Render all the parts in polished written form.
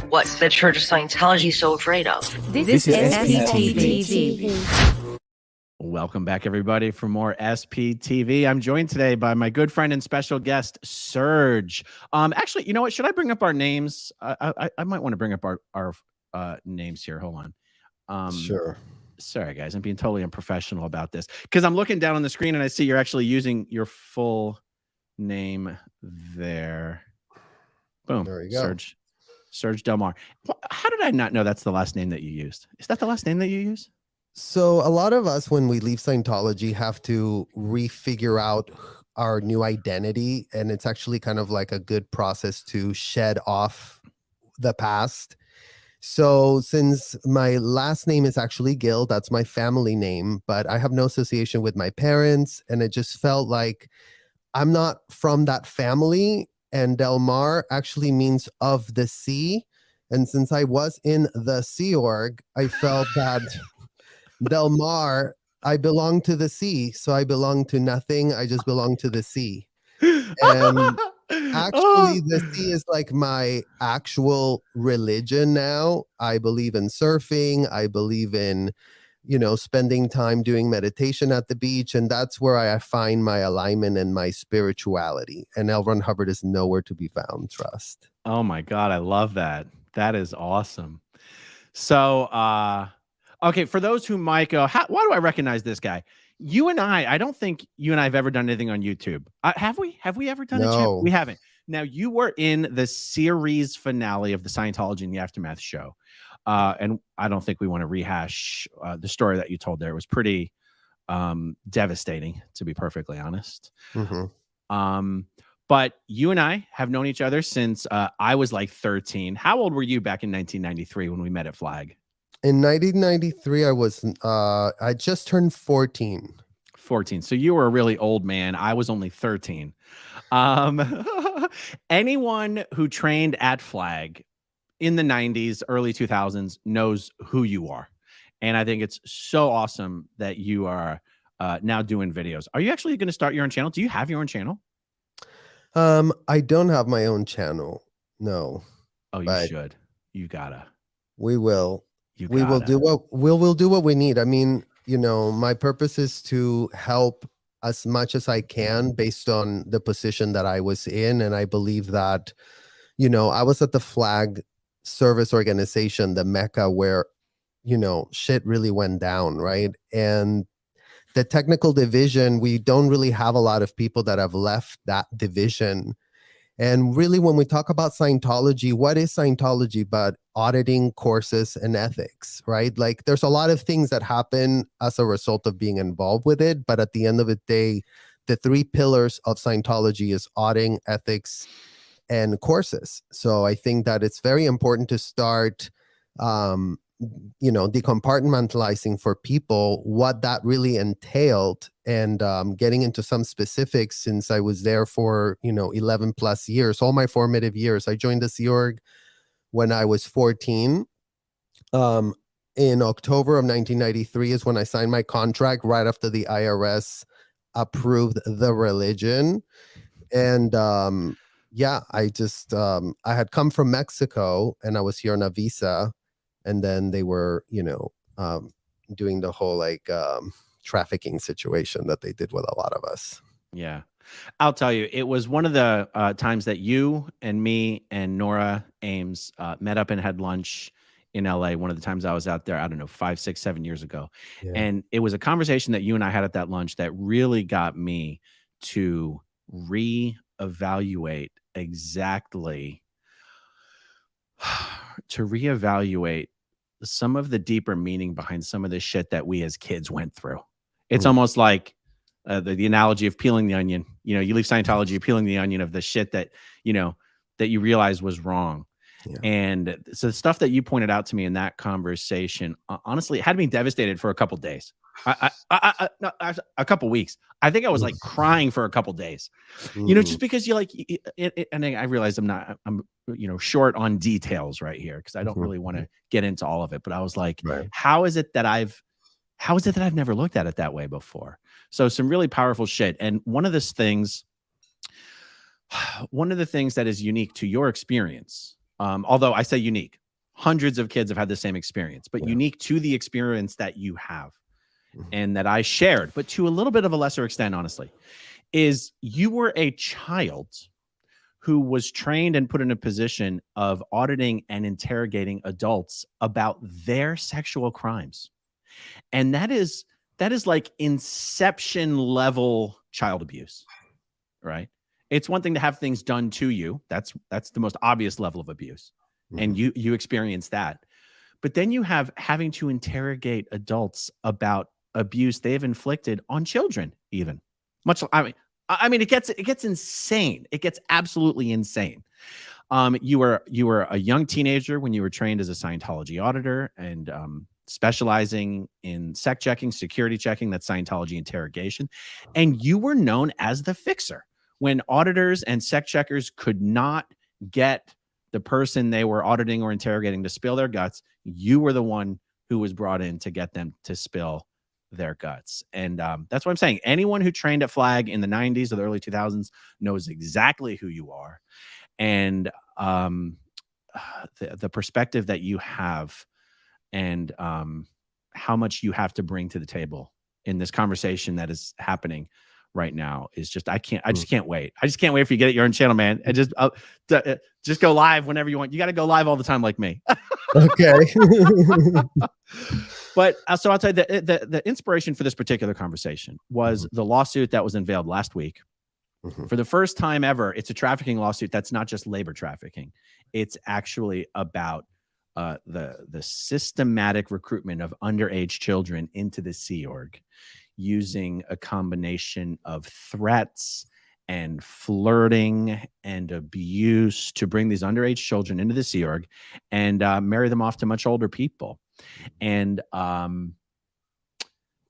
What's the Church of Scientology so afraid of? This is SPTV. Welcome back, everybody, for more SPTV. I'm joined today by my good friend and special guest, Serge. Actually, you know what? Should I bring up our names? I might want to bring up our names here. Hold on. Sure. Sorry, guys. I'm being totally unprofessional about this because I'm looking down on the screen and I see you're actually using your full name there. Boom. There you go. Serge Delmar. How did I not know that's the last name that you used? Is that the last name that you use? So a lot of us, when we leave Scientology, have to refigure out our new identity. And it's actually kind of like a good process to shed off the past. So since my last name is actually Gill, that's my family name, but I have no association with my parents. And it just felt like I'm not from that family. And Delmar actually means of the sea. And since I was in the Sea Org, I felt that Delmar, I belong to the sea. So I belong to nothing. I just belong to the sea. And actually, the sea is like my actual religion now. I believe in surfing. I believe in, spending time doing meditation at the beach. And that's where I find my alignment and my spirituality. And L. Ron Hubbard is nowhere to be found, trust. Oh my God. I love that. That is awesome. So, okay. For those who might go, why do I recognize this guy? You and I don't think you and I have ever done anything on YouTube. Have we? Have we ever done a channel? We haven't. Now, you were in the series finale of the Scientology and the Aftermath show. And I don't think we want to rehash the story that you told there. It was pretty devastating, to be perfectly honest. Mm-hmm. But you and I have known each other since I was like 13. How old were you back in 1993 when we met at Flag? In 1993, I just turned 14. 14. So you were a really old man. I was only 13. Anyone who trained at Flag in the 90s, early 2000s knows who you are. And I think it's so awesome that you are now doing videos. Are you actually going to start your own channel? Do you have your own channel? I don't have my own channel. No. Oh, you should. You gotta. We will. We'll do what we need. I mean, my purpose is to help as much as I can based on the position that I was in. And I believe that, I was at the Flag service organization, the Mecca, where, shit really went down, right? And the technical division, we don't really have a lot of people that have left that division. And really, when we talk about Scientology, what is Scientology but auditing courses and ethics, right? Like, there's a lot of things that happen as a result of being involved with it. But at the end of the day, the three pillars of Scientology is auditing, ethics, and courses. So I think that it's very important to start, decompartmentalizing for people what that really entailed, and getting into some specifics since I was there for 11 plus years, all my formative years. I joined the Sea Org when I was 14. In October of 1993 is when I signed my contract, right after the IRS approved the religion. And I just I had come from Mexico and I was here on a visa. And then they were, doing the whole trafficking situation that they did with a lot of us. Yeah. I'll tell you, it was one of the times that you and me and Nora Ames met up and had lunch in LA. One of the times I was out there, I don't know, 5, 6, 7 years ago. Yeah. And it was a conversation that you and I had at that lunch that really got me to reevaluate some of the deeper meaning behind some of the shit that we as kids went through. It's almost like the analogy of peeling the onion. You leave Scientology, you're peeling the onion of the shit that, that you realize was wrong. Yeah. And so the stuff that you pointed out to me in that conversation, honestly, it had me devastated for a couple of days. A couple weeks. I think I was like crying for a couple of days, just because and I realized I'm short on details right here because I don't really want to get into all of it. But I was like, how is it that I've never looked at it that way before? So some really powerful shit. And one of the things that is unique to your experience Although I say unique, hundreds of kids have had the same experience, but Yeah. unique to the experience that you have Mhm. and that I shared, but to a little bit of a lesser extent, honestly, is you were a child who was trained and put in a position of auditing and interrogating adults about their sexual crimes. And that is like inception level child abuse, right? It's one thing to have things done to you. That's the most obvious level of abuse. And Mhm. you experience that. But then you have having to interrogate adults about abuse they've inflicted on children, even. I mean, it gets insane. It gets absolutely insane. You were a young teenager when you were trained as a Scientology auditor and specializing in sec checking, security checking, that's Scientology interrogation, and you were known as the fixer when auditors and sec checkers could not get the person they were auditing or interrogating to spill their guts. You were the one who was brought in to get them to spill their guts. And that's what I'm saying. Anyone who trained at Flag in the 90s or the early 2000s knows exactly who you are. And the perspective that you have and how much you have to bring to the table in this conversation that is happening right now is just I just can't wait. I just can't wait for you to get your own channel, man. And just go live whenever you want. You got to go live all the time like me. Okay. But so I'll tell you the inspiration for this particular conversation was the lawsuit that was unveiled last week. For the first time ever, it's a trafficking lawsuit that's not just labor trafficking. It's actually about the systematic recruitment of underage children into the Sea Org using a combination of threats and flirting and abuse to bring these underage children into the Sea Org and marry them off to much older people. And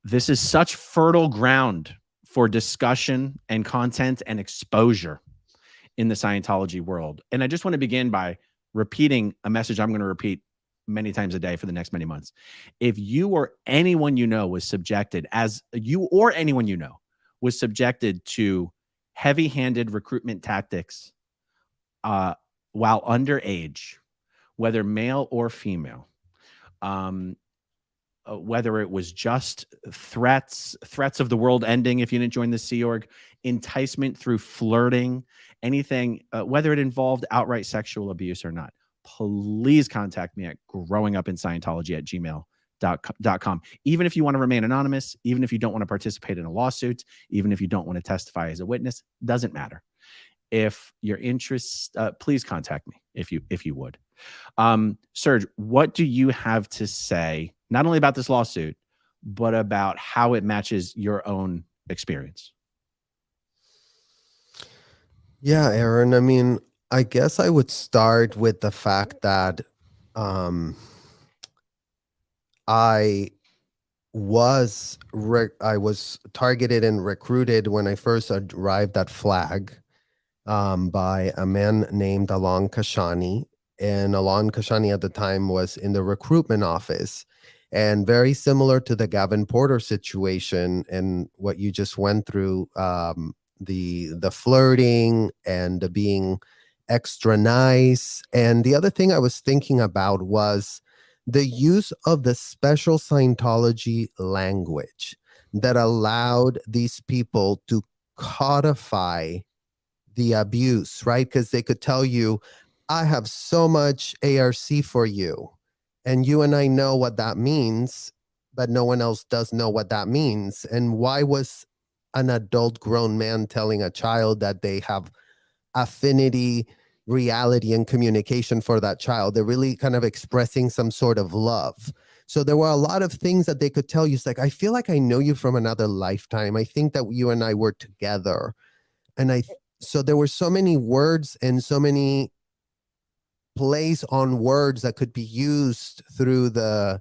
this is such fertile ground for discussion and content and exposure in the Scientology world. And I just want to begin by repeating a message I'm going to repeat many times a day for the next many months. If you or anyone you know was subjected, was subjected to heavy-handed recruitment tactics while underage, whether male or female, whether it was just threats of the world ending if you didn't join the Sea Org, enticement through flirting, anything, whether it involved outright sexual abuse or not, please contact me at growingupinscientology@gmail.com. Even if you want to remain anonymous, even if you don't want to participate in a lawsuit, even if you don't want to testify as a witness, doesn't matter. If your interests, please contact me if you would. Serge, what do you have to say, not only about this lawsuit, but about how it matches your own experience? Yeah, Aaron. I mean, I guess I would start with the fact that I was targeted and recruited when I first arrived at Flag by a man named Alon Kashani. And Alon Kashani at the time was in the recruitment office. And very similar to the Gavin Porter situation and what you just went through, the flirting and the being extra nice. And the other thing I was thinking about was the use of the special Scientology language that allowed these people to codify the abuse, right? Because they could tell you, I have so much ARC for you. And you and I know what that means, but no one else does know what that means. And why was an adult grown man telling a child that they have affinity, reality, and communication for that child? They're really kind of expressing some sort of love. So there were a lot of things that they could tell you. It's like, I feel like I know you from another lifetime. I think that you and I were together. And so there were so many words and so many plays on words that could be used through the,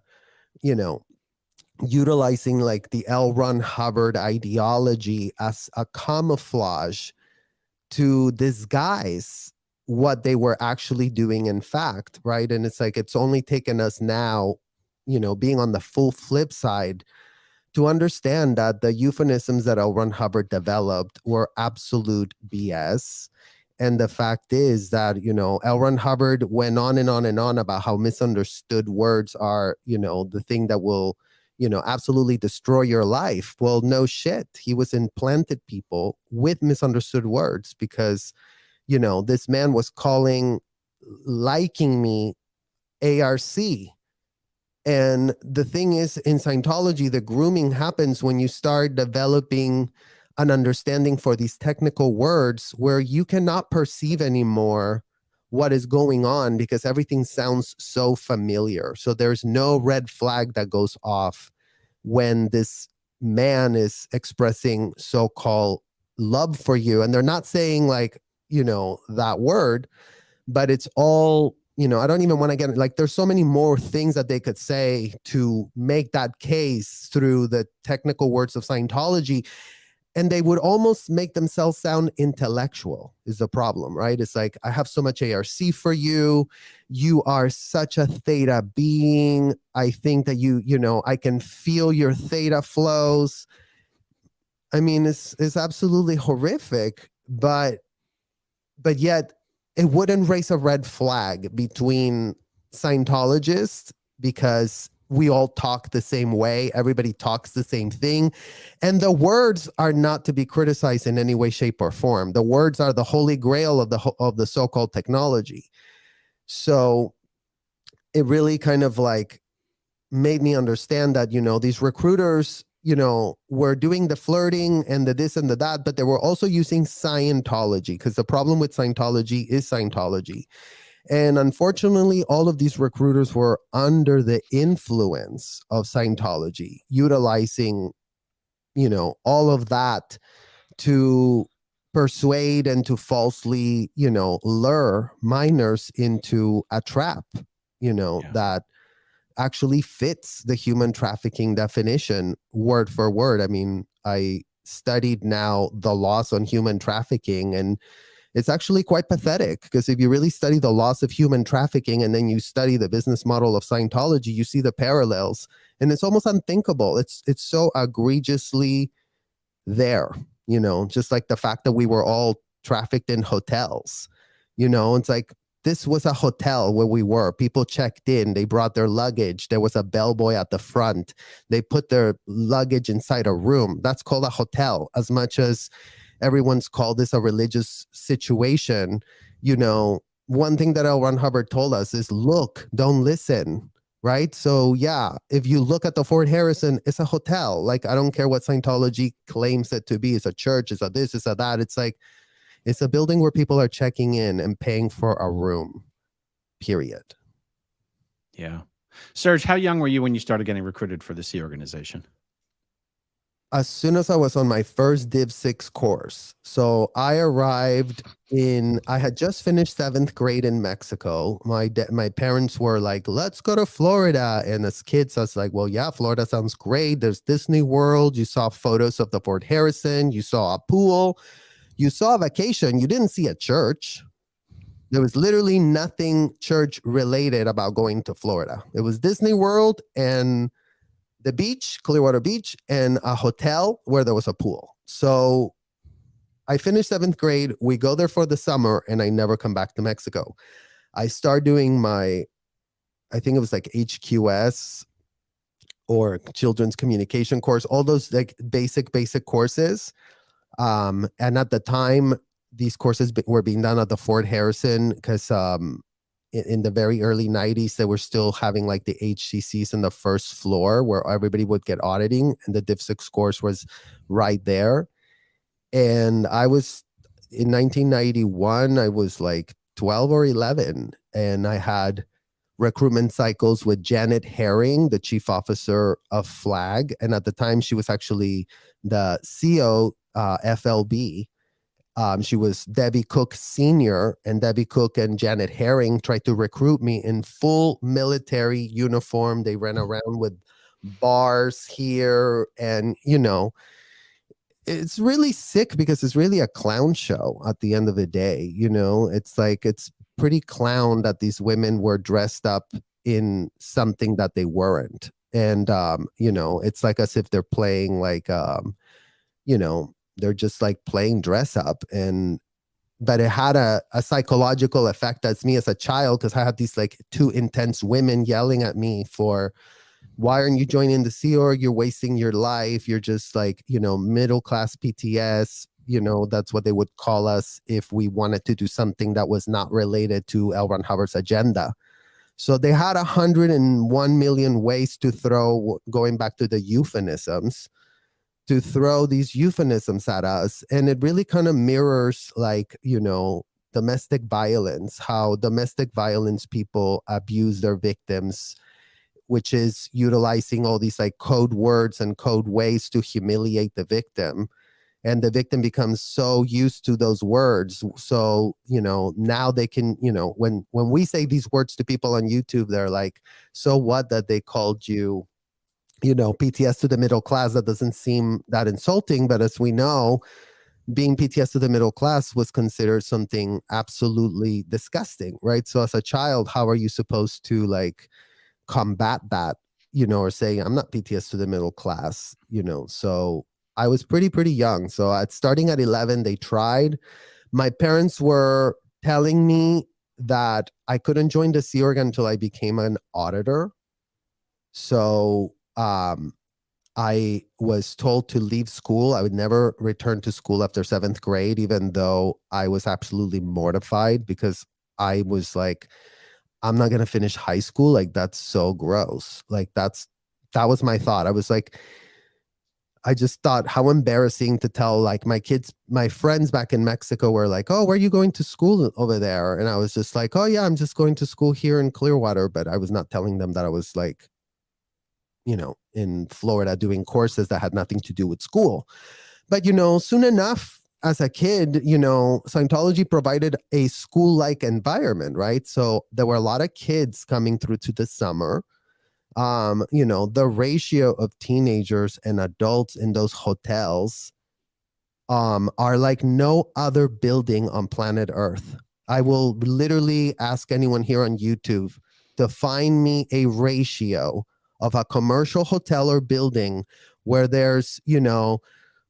utilizing like the L. Ron Hubbard ideology as a camouflage to disguise what they were actually doing in fact, right? And it's like, it's only taken us now, being on the full flip side to understand that the euphemisms that L. Ron Hubbard developed were absolute BS. And the fact is that, L. Ron Hubbard went on and on and on about how misunderstood words are, the thing that will, absolutely destroy your life. Well, no shit. He was implanted people with misunderstood words because, this man was liking me ARC. And the thing is, in Scientology, the grooming happens when you start developing an understanding for these technical words where you cannot perceive anymore what is going on because everything sounds so familiar. So there's no red flag that goes off when this man is expressing so-called love for you. And they're not saying like, that word, but it's all, I don't even want to get like, there's so many more things that they could say to make that case through the technical words of Scientology. And they would almost make themselves sound intellectual is the problem, right? It's like, I have so much ARC for you. You are such a theta being. I think that I can feel your theta flows. I mean, it's absolutely horrific, but yet it wouldn't raise a red flag between Scientologists because we all talk the same way. Everybody talks the same thing. And the words are not to be criticized in any way, shape, or form. The words are the holy grail of the so-called technology. So it really kind of like made me understand that, these recruiters, were doing the flirting and the this and the that, but they were also using Scientology because the problem with Scientology is Scientology. And unfortunately, all of these recruiters were under the influence of Scientology, utilizing, all of that to persuade and to falsely, lure minors into a trap, that actually fits the human trafficking definition word for word. I mean, I studied now the laws on human trafficking, and it's actually quite pathetic because if you really study the laws of human trafficking and then you study the business model of Scientology, you see the parallels, and it's almost unthinkable. It's so egregiously there, just like the fact that we were all trafficked in hotels. It's like, this was a hotel where we were. People checked in. They brought their luggage. There was a bellboy at the front. They put their luggage inside a room. That's called a hotel. As much as everyone's called this a religious situation, one thing that L. Ron Hubbard told us is, look, don't listen, right? So yeah, if you look at the Fort Harrison, it's a hotel. Like, I don't care what Scientology claims it to be. It's a church, it's a this, it's a that. It's like, it's a building where people are checking in and paying for a room, period. Yeah. Serge, how young were you when you started getting recruited for the Sea organization? As soon as I was on my first Div 6 course. So I arrived I had just finished 7th grade in Mexico. My parents were like, let's go to Florida. And as kids, I was like, well, yeah, Florida sounds great. There's Disney World. You saw photos of the Fort Harrison. You saw a pool. You saw a vacation. You didn't see a church. There was literally nothing church related about going to Florida. It was Disney World and the beach, Clearwater Beach, and a hotel where there was a pool. So I finished 7th grade. We go there for the summer, and I never come back to Mexico. I start doing I think it was like HQS or children's communication course, all those like basic courses. And at the time, these courses were being done at the Fort Harrison because in the very early 90s, they were still having like the HCCs in the first floor where everybody would get auditing, and the Div 6 course was right there. And I was, in 1991, I was like 12 or 11, and I had recruitment cycles with Janet Herring, the chief officer of FLAG. And at the time, she was actually the CO FLB. She was Debbie Cook Sr., and Debbie Cook and Janet Herring tried to recruit me in full military uniform. They ran around with bars here, and it's really sick because it's really a clown show at the end of the day. It's like, it's pretty clown that these women were dressed up in something that they weren't. And it's like as if they're playing like they're just like playing dress up, and but it had a psychological effect as me as a child, because I had these like two intense women yelling at me for, why aren't you joining the Sea Org? You're wasting your life. You're just like, middle class PTS. That's what they would call us if we wanted to do something that was not related to L. Ron Hubbard's agenda. So they had 101 million ways to throw, going back to the euphemisms, to throw these euphemisms at us. And it really kind of mirrors like, domestic violence, how domestic violence people abuse their victims, which is utilizing all these like code words and code ways to humiliate the victim. And the victim becomes so used to those words. So, now they can, when we say these words to people on YouTube, they're like, so what that they called you, PTS to the middle class? That doesn't seem that insulting. But as we know, being PTS to the middle class was considered something absolutely disgusting, right? So as a child, how are you supposed to like combat that, or say, I'm not PTS to the middle class, So I was pretty young. So starting at 11, they tried. My parents were telling me that I couldn't join the Sea Org until I became an auditor. So I was told to leave school. I would never return to school after 7th grade, even though I was absolutely mortified, because I was like, I'm not going to finish high school. Like, that's so gross. Like, that was my thought. I was like, I just thought how embarrassing to tell like my friends back in Mexico were like, oh, where are you going to school over there? And I was just like, oh yeah, I'm just going to school here in Clearwater. But I was not telling them that I was like, in Florida doing courses that had nothing to do with school. But, soon enough, as a kid, Scientology provided a school-like environment, right? So there were a lot of kids coming through to the summer. The ratio of teenagers and adults in those hotels are like no other building on planet Earth. I will literally ask anyone here on YouTube to find me a ratio of a commercial hotel or building where there's,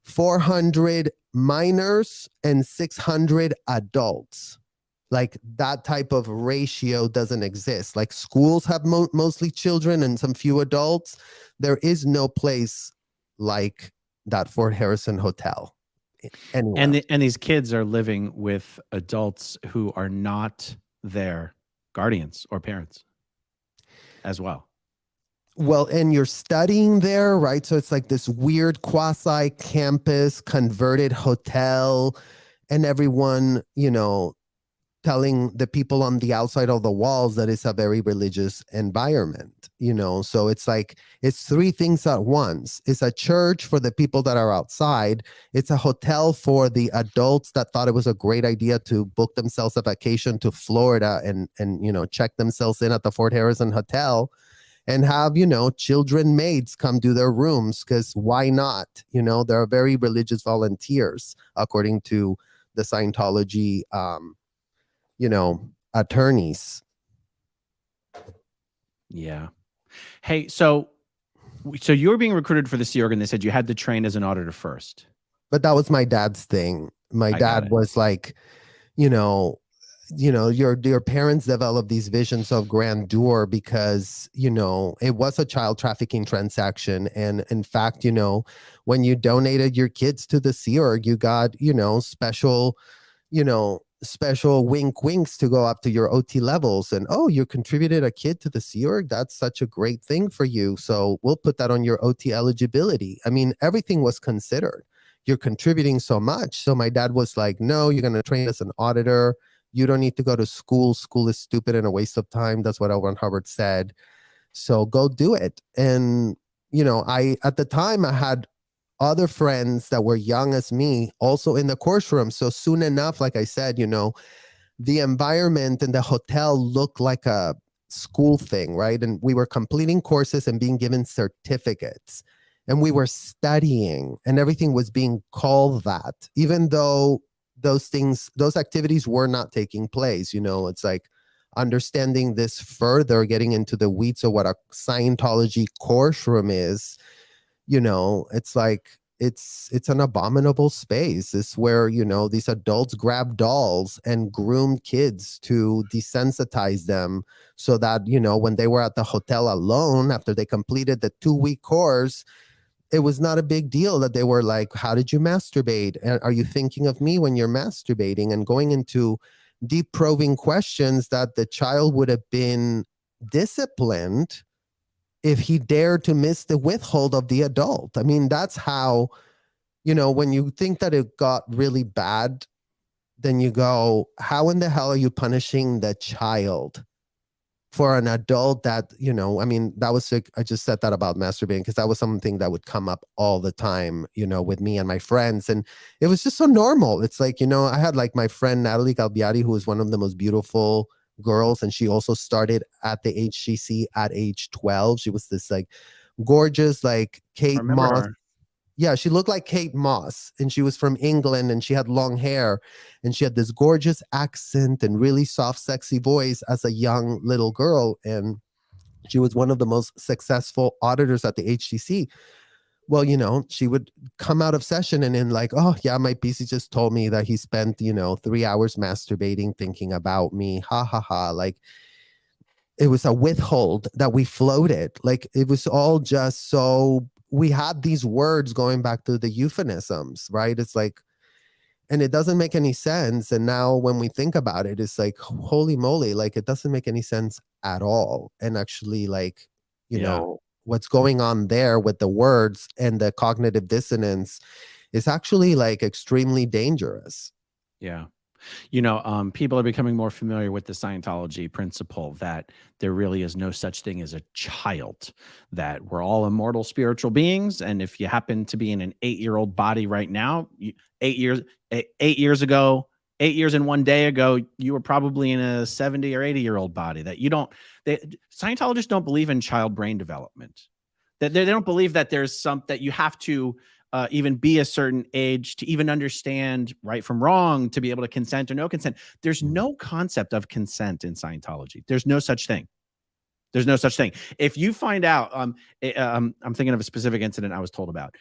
400 minors and 600 adults. Like, that type of ratio doesn't exist. Like, schools have mostly children and some few adults. There is no place like that Fort Harrison hotel anywhere. And these kids are living with adults who are not their guardians or parents as well. Well, and you're studying there, right? So it's like this weird quasi-campus converted hotel, and everyone, telling the people on the outside of the walls that it's a very religious environment, So it's like, it's three things at once. It's a church for the people that are outside. It's a hotel for the adults that thought it was a great idea to book themselves a vacation to Florida and check themselves in at the Fort Harrison Hotel. And have, children maids come do their rooms, because why not? They're very religious volunteers, according to the Scientology, attorneys. Yeah. Hey, so you were being recruited for the Sea Org, and they said you had to train as an auditor first. But that was my dad's thing. My dad was like, your parents develop these visions of grandeur because, it was a child trafficking transaction. And in fact, when you donated your kids to the Sea Org, you got, special winks to go up to your OT levels. And, oh, you contributed a kid to the Sea Org. That's such a great thing for you. So we'll put that on your OT eligibility. I mean, everything was considered. You're contributing so much. So my dad was like, no, you're going to train as an auditor. You don't need to go to school. School is stupid and a waste of time. That's what L. Ron Hubbard said. So go do it. And, at the time I had other friends that were young as me also in the course room. So soon enough, like I said, the environment in the hotel looked like a school thing, right? And we were completing courses and being given certificates. And we were studying, and everything was being called that, even though those activities were not taking place. It's like understanding this further, getting into the weeds of what a Scientology course room is. It's like, it's an abominable space. It's where, you know, these adults grab dolls and groom kids to desensitize them so that, you know, when they were at the hotel alone after they completed the 2-week course, it was not a big deal that they were like, how did you masturbate? And are you thinking of me when you're masturbating? And going into deep probing questions that the child would have been disciplined if he dared to miss the withhold of the adult. I mean, that's how, you know, when you think that it got really bad, then you go, how in the hell are you punishing the child for an adult that, you know, I mean, that was like, I just said that about masturbating because that was something that would come up all the time, you know, with me and my friends. And it was just so normal. It's like, you know, I had like my friend Natalie Galbiati, who was one of the most beautiful girls, and she also started at the HCC at age 12. She was this like gorgeous, like Kate Moss. her. Yeah, she looked like Kate Moss, and she was from England, and she had long hair, and she had this gorgeous accent and really soft, sexy voice as a young little girl. And she was one of the most successful auditors at the HCC. Well, you know, she would come out of session and then like, oh yeah, my PC just told me that he spent, you know, 3 hours masturbating, thinking about me. Ha ha ha. Like, it was a withhold that we floated. Like, it was all just so, we had these words going back to the euphemisms, right? It's like, and it doesn't make any sense. And now when we think about it, it's like, holy moly, like it doesn't make any sense at all. And actually, like, you know, what's going on there with the words and the cognitive dissonance is actually like extremely dangerous. Yeah. You know, people are becoming more familiar with the Scientology principle that there really is no such thing as a child, that we're all immortal spiritual beings. And if you happen to be in an 8-year-old body right now, 8 years ago, 8 years and 1 day ago, you were probably in a 70 or 80-year-old body. That you don't, Scientologists don't believe in child brain development. That they don't believe that there's that you have to even be a certain age to even understand right from wrong, to be able to consent or no consent. There's no concept of consent in Scientology. There's no such thing. There's no such thing. If you find out, I'm thinking of a specific incident I was told about.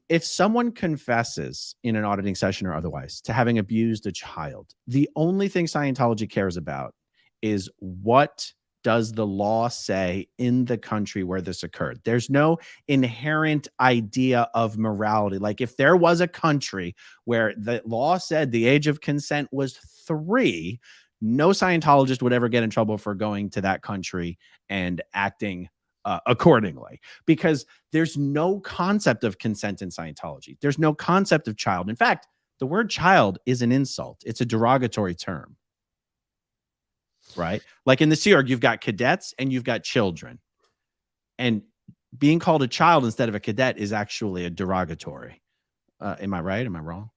If someone confesses in an auditing session or otherwise to having abused a child, the only thing Scientology cares about is what does the law say in the country where this occurred. There's no inherent idea of morality. Like if there was a country where the law said the age of consent was 3, no Scientologist would ever get in trouble for going to that country and acting accordingly, because there's no concept of consent in Scientology. There's no concept of child. In fact, the word child is an insult. It's a derogatory term. Right? Like in the Sea Org, you've got cadets and you've got children. And being called a child instead of a cadet is actually a derogatory. Am I right? Am I wrong?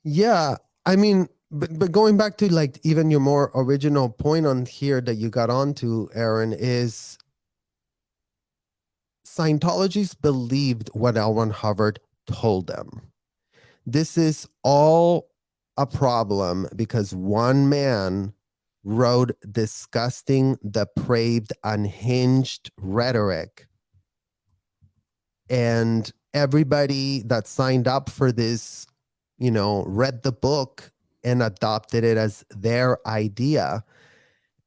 Yeah. I mean, but going back to like even your more original point on here that you got onto, Aaron, is Scientologists believed what L. Ron Hubbard told them. This is all a problem because one man wrote disgusting, depraved, unhinged rhetoric. And everybody that signed up for this, you know, read the book and adopted it as their idea.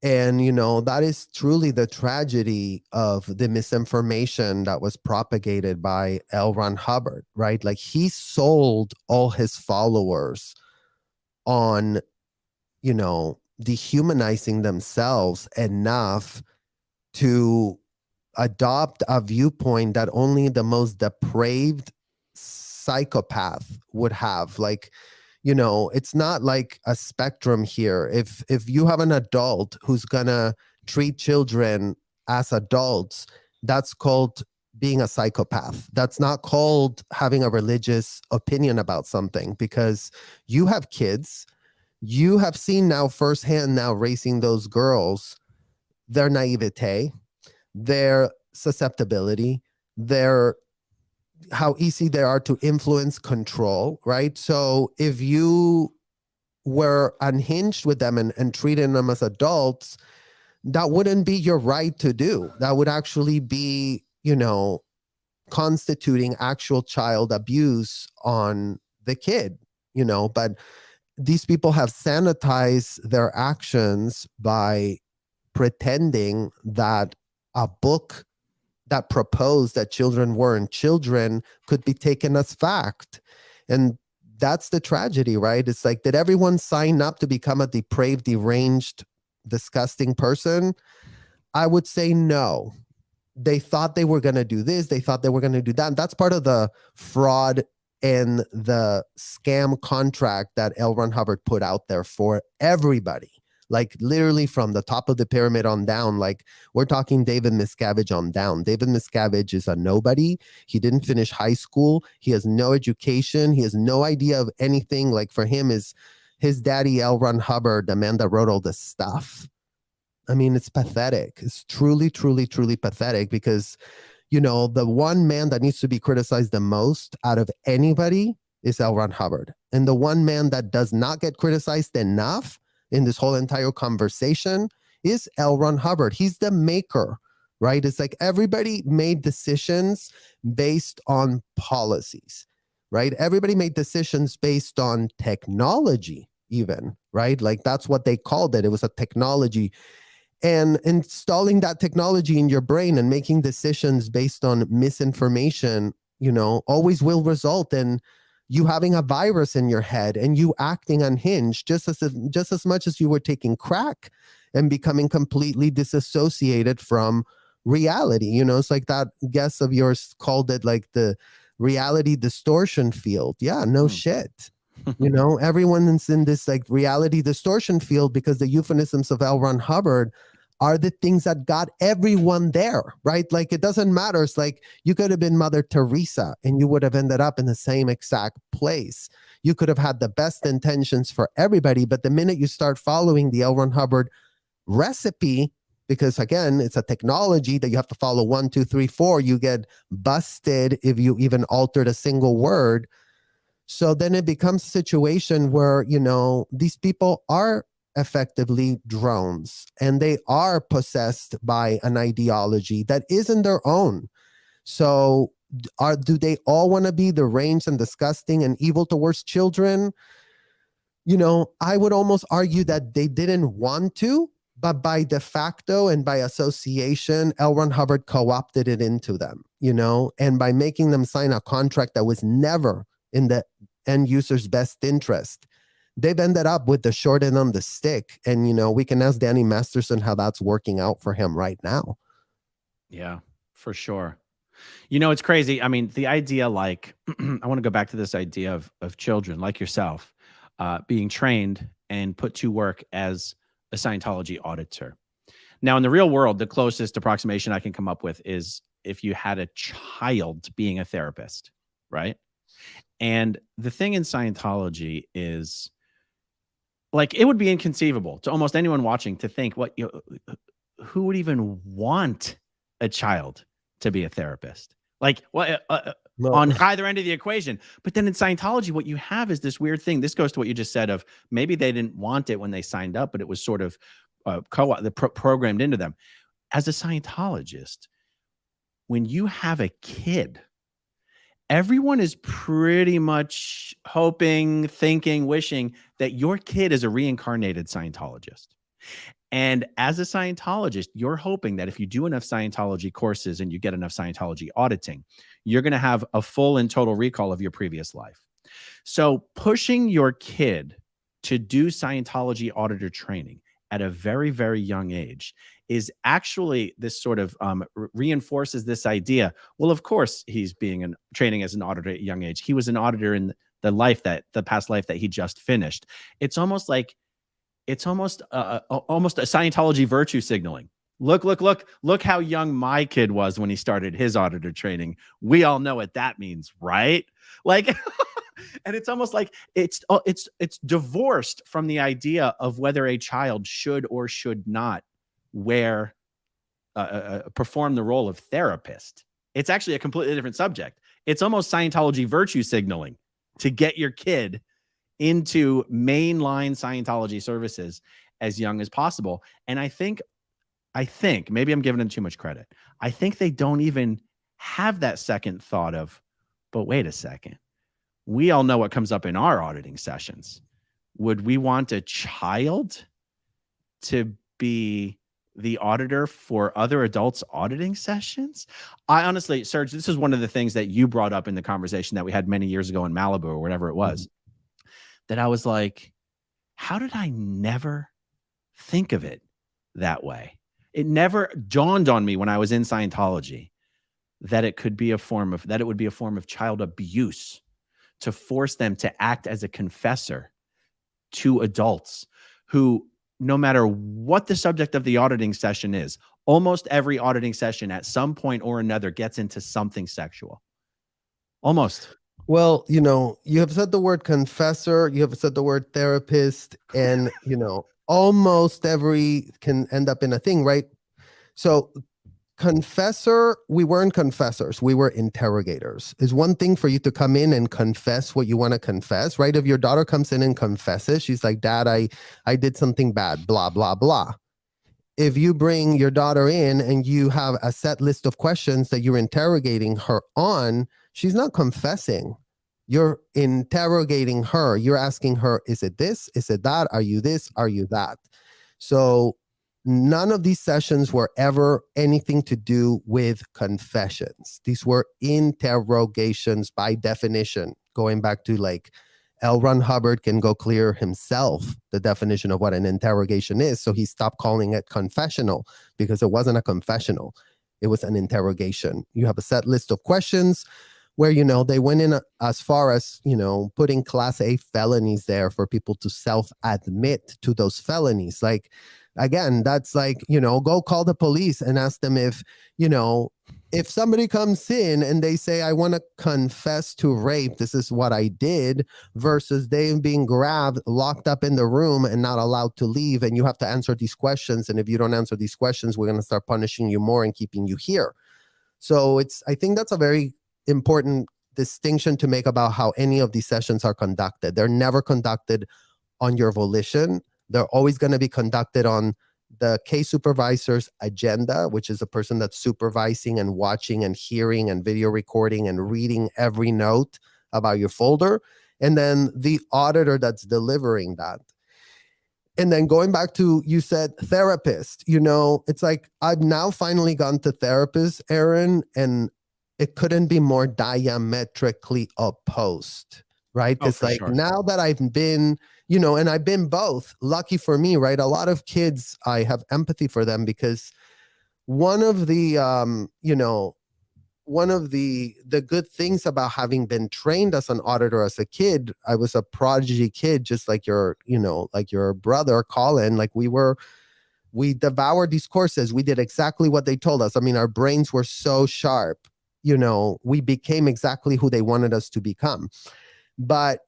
And, you know, that is truly the tragedy of the misinformation that was propagated by L. Ron Hubbard, right? Like he sold all his followers on, you know, dehumanizing themselves enough to adopt a viewpoint that only the most depraved psychopath would have. Like, you know, it's not like a spectrum here. If you have an adult who's gonna treat children as adults, that's called being a psychopath. That's not called having a religious opinion about something, because you have kids. You have seen now firsthand now raising those girls, their naivete, their susceptibility, their how easy they are to influence, control, right? So if you were unhinged with them and treating them as adults, that wouldn't be your right to do. That would actually be, you know, constituting actual child abuse on the kid, you know. But these people have sanitized their actions by pretending that a book that proposed that children weren't children could be taken as fact. And that's the tragedy, right? It's like, did everyone sign up to become a depraved, deranged, disgusting person? I would say no. They thought they were going to do this. They thought they were going to do that. And that's part of the fraud and the scam contract that L. Ron Hubbard put out there for everybody. Like literally from the top of the pyramid on down. Like we're talking David Miscavige on down. David Miscavige is a nobody. He didn't finish high school. He has no education. He has no idea of anything. Like for him is his daddy, L. Ron Hubbard, the man that wrote all this stuff. I mean, it's pathetic. It's truly, truly, truly pathetic because, you know, the one man that needs to be criticized the most out of anybody is L. Ron Hubbard. And the one man that does not get criticized enough in this whole entire conversation is L. Ron Hubbard. He's the maker, right? It's like everybody made decisions based on policies, right? Everybody made decisions based on technology even, right? Like that's what they called it. It was a technology. And installing that technology in your brain and making decisions based on misinformation, you know, always will result in you having a virus in your head and you acting unhinged just as much as you were taking crack and becoming completely disassociated from reality. You know, it's like that guest of yours called it like the reality distortion field. Yeah, no shit. You know, everyone's in this like reality distortion field because the euphemisms of L. Ron Hubbard are the things that got everyone there, right? Like it doesn't matter. It's like you could have been Mother Teresa and you would have ended up in the same exact place. You could have had the best intentions for everybody, but the minute you start following the L. Ron Hubbard recipe, because again, it's a technology that you have to follow 1, 2, 3, 4, you get busted if you even altered a single word. So then it becomes a situation where, you know, these people are effectively drones and they are possessed by an ideology that isn't their own. So do they all want to be deranged and disgusting and evil towards children? You know, I would almost argue that they didn't want to, but by de facto and by association, L. Ron Hubbard co-opted it into them, you know, and by making them sign a contract that was never in the end user's best interest, they've ended up with the short end on the stick. And, you know, we can ask Danny Masterson how that's working out for him right now. Yeah, for sure. You know, it's crazy. I mean, the idea, like, I want to go back to this idea of children like yourself being trained and put to work as a Scientology auditor. Now, in the real world, the closest approximation I can come up with is if you had a child being a therapist, right? And the thing in Scientology is, like, it would be inconceivable to almost anyone watching to think, who would even want a child to be a therapist? Like, what on either end of the equation? But then in Scientology, what you have is this weird thing. This goes to what you just said of maybe they didn't want it when they signed up, but it was sort of programmed into them. As a Scientologist, when you have a kid, everyone is pretty much hoping, thinking, wishing that your kid is a reincarnated Scientologist. And as a Scientologist, you're hoping that if you do enough Scientology courses and you get enough Scientology auditing, you're going to have a full and total recall of your previous life. So pushing your kid to do Scientology auditor training at a very, very young age is actually this sort of reinforces this idea. Well, of course, he's being training as an auditor at a young age. He was an auditor in the past life that he just finished. It's almost like, almost a Scientology virtue signaling. Look how young my kid was when he started his auditor training. We all know what that means, right? Like, and it's almost like it's divorced from the idea of whether a child should or should not perform the role of therapist. It's actually a completely different subject. It's almost Scientology virtue signaling to get your kid into mainline Scientology services as young as possible. And I think maybe I'm giving them too much credit. I think they don't even have that second thought of, but wait a second. We all know what comes up in our auditing sessions. Would we want a child to be the auditor for other adults' auditing sessions? I honestly, Serge, this is one of the things that you brought up in the conversation that we had many years ago in Malibu or whatever it was, that I was like, how did I never think of it that way? It never dawned on me when I was in Scientology that it would be a form of child abuse to force them to act as a confessor to adults who, no matter what the subject of the auditing session is, almost every auditing session at some point or another gets into something sexual. Almost. Well, you have said the word confessor, you have said the word therapist, and, almost every can end up in a thing, right? So confessor, we weren't confessors, we were interrogators. It's one thing for you to come in and confess what you want to confess, right? If your daughter comes in and confesses, she's like, Dad, I did something bad, blah, blah, blah. If you bring your daughter in and you have a set list of questions that you're interrogating her on, she's not confessing. You're interrogating her. You're asking her, is it this? Is it that? Are you this? Are you that? So none of these sessions were ever anything to do with confessions. These were interrogations by definition, going back to like L. Ron Hubbard can go clear himself the definition of what an interrogation is. So he stopped calling it confessional because it wasn't a confessional. It was an interrogation. You have a set list of questions where, they went in as far as, putting Class A felonies there for people to self-admit to those felonies. Like, again, that's like, go call the police and ask them if somebody comes in and they say, I want to confess to rape, this is what I did, versus they being grabbed, locked up in the room and not allowed to leave. And you have to answer these questions. And if you don't answer these questions, we're going to start punishing you more and keeping you here. So I think that's a very important distinction to make about how any of these sessions are conducted. They're never conducted on your volition. They're always going to be conducted on the case supervisor's agenda, which is the person that's supervising and watching and hearing and video recording and reading every note about your folder, and then the auditor that's delivering that. And then going back to, you said therapist, it's like I've now finally gone to therapist, Aaron, and it couldn't be more diametrically opposed, right? Because now that I've been, and I've been both, lucky for me, right? A lot of kids, I have empathy for them because one of the good things about having been trained as an auditor as a kid, I was a prodigy kid, just like your brother, Colin, like we devoured these courses. We did exactly what they told us. I mean, our brains were so sharp, we became exactly who they wanted us to become. But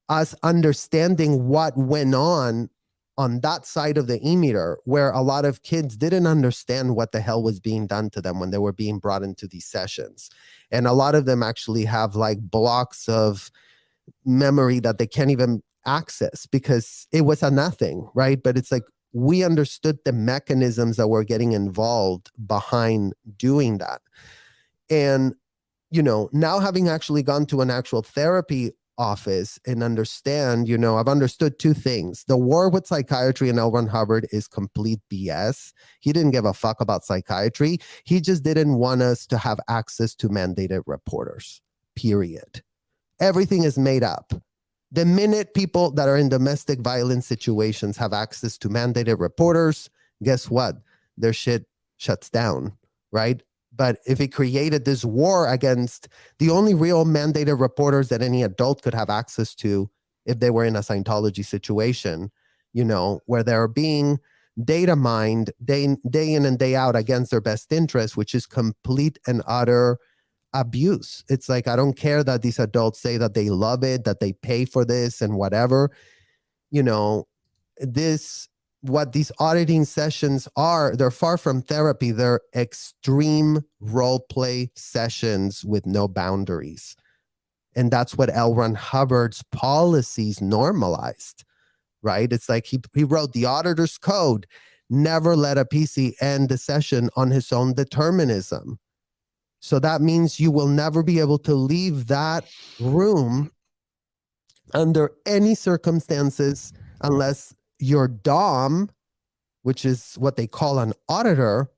us understanding what went on that side of the e-meter, where a lot of kids didn't understand what the hell was being done to them when they were being brought into these sessions. And a lot of them actually have like blocks of memory that they can't even access because it was a nothing, right? But it's like we understood the mechanisms that were getting involved behind doing that. And, now having actually gone to an actual therapy office and understand, I've understood two things. The war with psychiatry and L. Ron Hubbard is complete BS. He didn't give a fuck about psychiatry. He just didn't want us to have access to mandated reporters, period. Everything is made up. The minute people that are in domestic violence situations have access to mandated reporters, guess what? Their shit shuts down, right? But if it created this war against the only real mandated reporters that any adult could have access to if they were in a Scientology situation, where they're being data mined day in and day out against their best interest, which is complete and utter abuse. It's like, I don't care that these adults say that they love it, that they pay for this and whatever, what these auditing sessions are, they're far from therapy. They're extreme role play sessions with no boundaries. And that's what L. Ron Hubbard's policies normalized, right? It's like he wrote the auditor's code, never let a PC end the session on his own determinism. So that means you will never be able to leave that room under any circumstances unless your dom, which is what they call an auditor,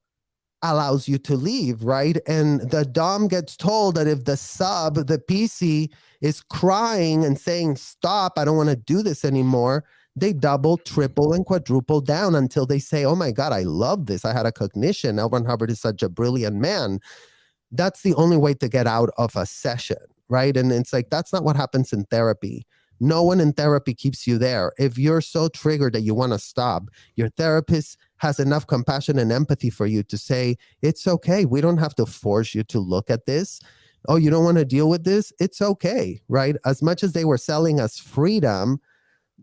allows you to leave, right? And the dom gets told that if the sub, the PC, is crying and saying, stop, I don't want to do this anymore, they double, triple, and quadruple down until they say, oh my God, I love this. I had a cognition. L. Ron Hubbard is such a brilliant man. That's the only way to get out of a session, right? And it's like, that's not what happens in therapy. No one in therapy keeps you there. If you're so triggered that you want to stop, your therapist has enough compassion and empathy for you to say, it's okay. We don't have to force you to look at this. Oh, you don't want to deal with this? It's okay, right? As much as they were selling us freedom,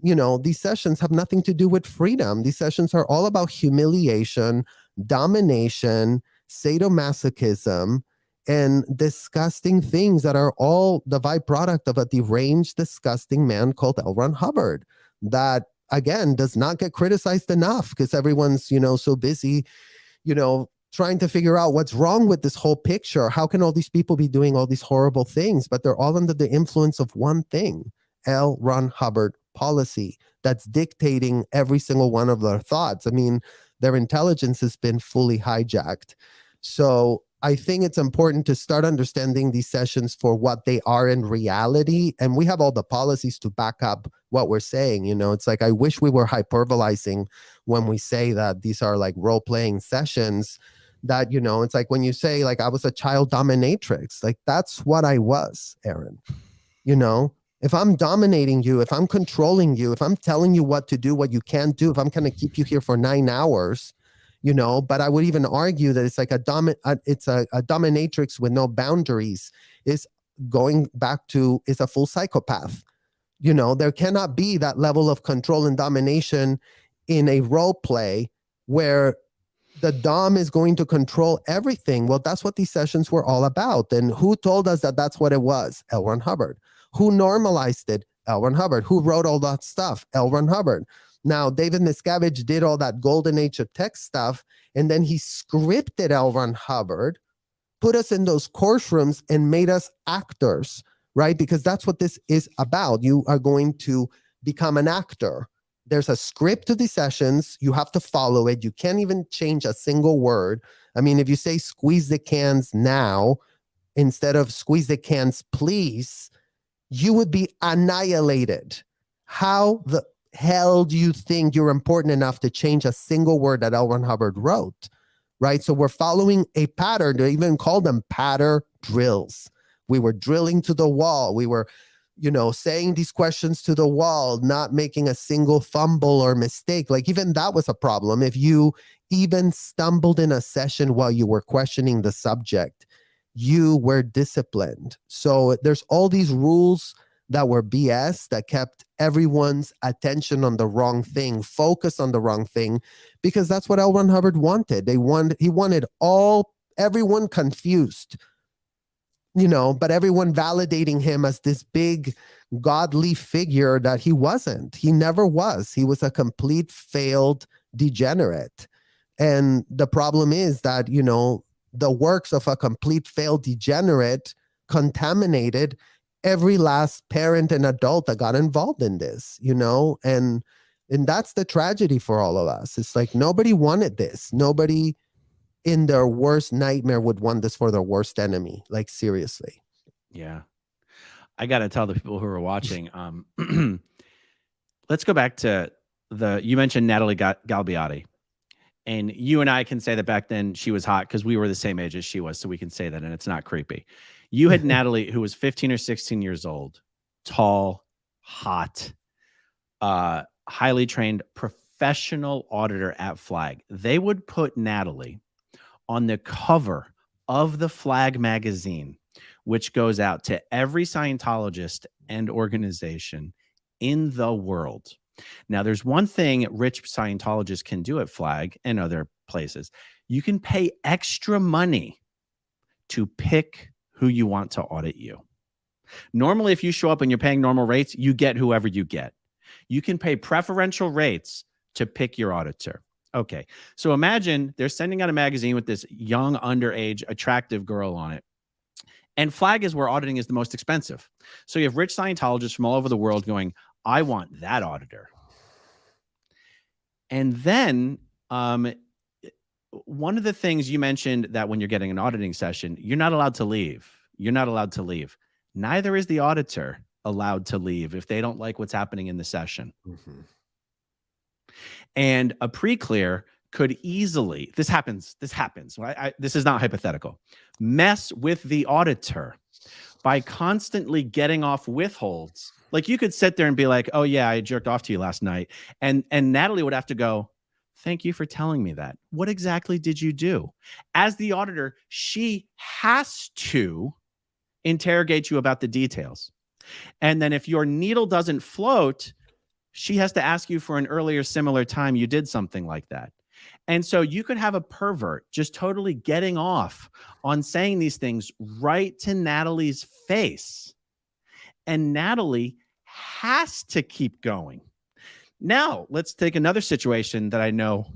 you know, these sessions have nothing to do with freedom. These sessions are all about humiliation, domination, sadomasochism, and disgusting things that are all the byproduct of a deranged, disgusting man called L. Ron Hubbard that, again, does not get criticized enough because everyone's, you know, so busy, you know, trying to figure out what's wrong with this whole picture. How can all these people be doing all these horrible things? But they're all under the influence of one thing, L. Ron Hubbard policy that's dictating every single one of their thoughts. I mean, their intelligence has been fully hijacked. So I think it's important to start understanding these sessions for what they are in reality. And we have all the policies to back up what we're saying. You know, it's like, I wish we were hyperbolizing when we say that these are like role-playing sessions. That, you know, it's like when you say like, I was a child dominatrix, like that's what I was, Aaron. You know, if I'm dominating you, if I'm controlling you, if I'm telling you what to do, what you can't do, if I'm going to keep you here for 9 hours, you know, but I would even argue that it's like a dominatrix with no boundaries is going back to, is a full psychopath. You know, there cannot be that level of control and domination in a role play where the dom is going to control everything. Well, that's what these sessions were all about. And who told us that that's what it was? L. Ron Hubbard. Who normalized it? L. Ron Hubbard. Who wrote all that stuff? L. Ron Hubbard. Now, David Miscavige did all that golden age of tech stuff, and then he scripted L. Ron Hubbard, put us in those courtrooms, and made us actors, right? Because that's what this is about. You are going to become an actor. There's a script to these sessions. You have to follow it. You can't even change a single word. I mean, if you say squeeze the cans now instead of squeeze the cans please, you would be annihilated. How the hell do you think you're important enough to change a single word that L. Ron Hubbard wrote, right? So we're following a pattern. They even call them patter drills. We were drilling to the wall. We were, you know, saying these questions to the wall, not making a single fumble or mistake. Like even that was a problem. If you even stumbled in a session while you were questioning the subject, you were disciplined. So there's all these rules that were BS that kept everyone's attention on the wrong thing, focus on the wrong thing, because that's what L. Ron Hubbard wanted. He wanted everyone confused, you know, but everyone validating him as this big godly figure that he wasn't. He never was. He was a complete failed degenerate. And the problem is that, you know, the works of a complete failed degenerate contaminated every last parent and adult that got involved in this, you know, and that's the tragedy for all of us. It's like nobody wanted this. Nobody in their worst nightmare would want this for their worst enemy. Like seriously. Yeah. I got to tell the people who are watching, let's go back to you mentioned Natalie Galbiotti. And you and I can say that back then she was hot because we were the same age as she was. So we can say that and it's not creepy. You had Natalie, who was 15 or 16 years old, tall, hot, highly trained professional auditor at Flag. They would put Natalie on the cover of the Flag magazine, which goes out to every Scientologist and organization in the world. Now, there's one thing rich Scientologists can do at Flag and other places. You can pay extra money to pick who you want to audit you. Normally, if you show up and you're paying normal rates, you get whoever you get. You can pay preferential rates to pick your auditor. Okay, so imagine they're sending out a magazine with this young, underage, attractive girl on it. And flag is where auditing is the most expensive. So you have rich Scientologists from all over the world going, I want that auditor. And then one of the things you mentioned, that when you're getting an auditing session, you're not allowed to leave. You're not allowed to leave. Neither is the auditor allowed to leave if they don't like what's happening in the session. Mhm. And a pre-clear could easily, this happens. This is not hypothetical, mess with the auditor by constantly getting off withholds. Like you could sit there and be like, oh yeah, I jerked off to you last night. And Natalie would have to go, thank you for telling me that. What exactly did you do? As the auditor, she has to interrogate you about the details. And then if your needle doesn't float, she has to ask you for an earlier similar time you did something like that. And so you could have a pervert just totally getting off on saying these things right to Natalie's face. And Natalie has to keep going. Now, let's take another situation that I know.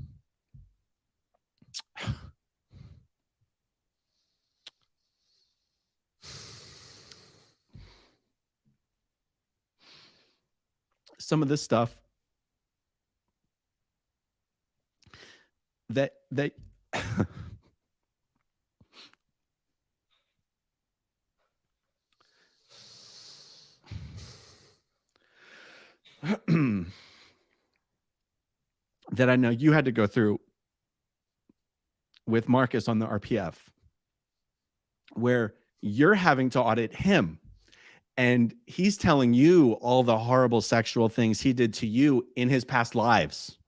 Some of this stuff that that I know you had to go through with Marcus on the RPF, where you're having to audit him and he's telling you all the horrible sexual things he did to you in his past lives.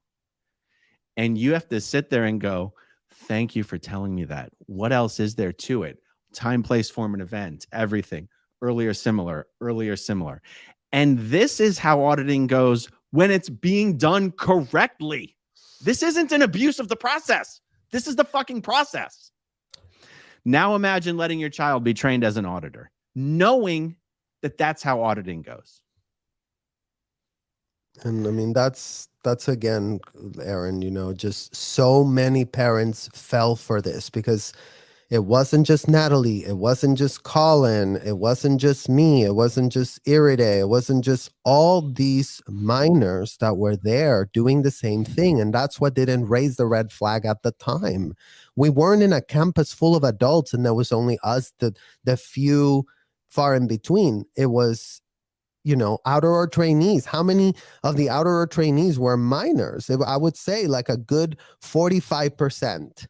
And you have to sit there and go, thank you for telling me that. What else is there to it? Time, place, form, and event, everything. Earlier, similar. And this is how auditing goes when it's being done correctly. This isn't an abuse of the process. This is the fucking process. Now imagine letting your child be trained as an auditor, knowing that that's how auditing goes. And I mean, that's again, Aaron, you know, just so many parents fell for this because it wasn't just Natalie, it wasn't just Colin, it wasn't just me, it wasn't just Iride, it wasn't just all these minors that were there doing the same thing. And that's what didn't raise the red flag at the time. We weren't in a campus full of adults and there was only us, the few far in between. It was, you know, outer trainees. How many of the outer trainees were minors? I would say like a good 45%.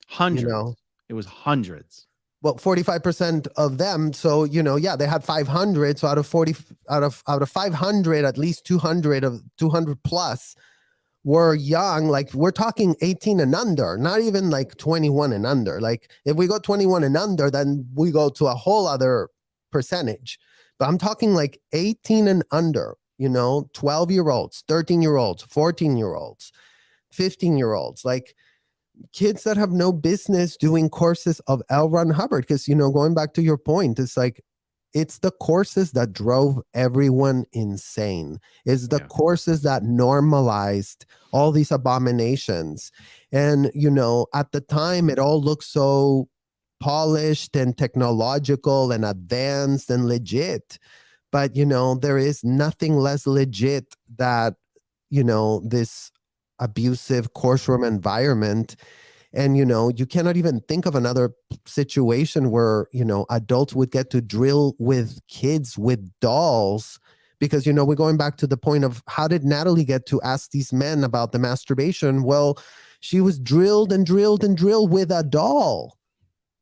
Hundreds. You know? It was hundreds. Well, 45% of them. So, you know, yeah, they had 500. So out of 500, at least 200 plus were young. Like we're talking 18 and under, not even like 21 and under. Like if we go 21 and under, then we go to a whole other percentage. But I'm talking like 18 and under, you know, 12-year-olds, 13-year-olds, 14-year-olds, 15-year-olds, like kids that have no business doing courses of L. Ron Hubbard. Because, you know, going back to your point, it's like, it's the courses that drove everyone insane. It's the courses that normalized all these abominations. And, you know, at the time, it all looked so polished and technological and advanced and legit. But, you know, there is nothing less legit that, you know, this abusive courtroom environment. And, you know, you cannot even think of another situation where, you know, adults would get to drill with kids with dolls. Because, you know, we're going back to the point of how did Natalie get to ask these men about the masturbation? Well, she was drilled and drilled and drilled with a doll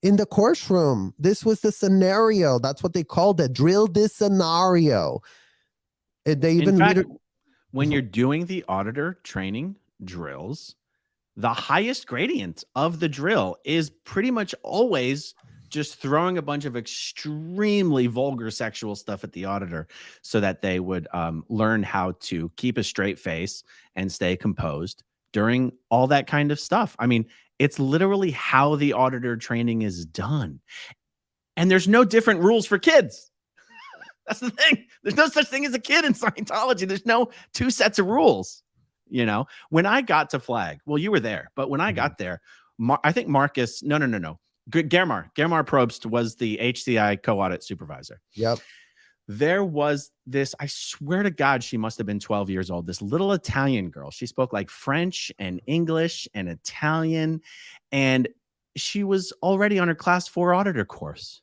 in the courtroom. This was the scenario. That's what they called it. Drill this scenario. They even in fact, when you're doing the auditor training drills, the highest gradient of the drill is pretty much always just throwing a bunch of extremely vulgar sexual stuff at the auditor so that they would learn how to keep a straight face and stay composed during all that kind of stuff. I mean, it's literally how the auditor training is done. And there's no different rules for kids. That's the thing. There's no such thing as a kid in Scientology. There's no two sets of rules. You know, when I got to flag, well, you were there, but when I got there, I think Marcus, no. Germar Probst was the HCI co-audit supervisor. Yep. There was this, I swear to God, she must have been 12 years old. This little Italian girl. She spoke like French and English and Italian. And she was already on her class 4 auditor course.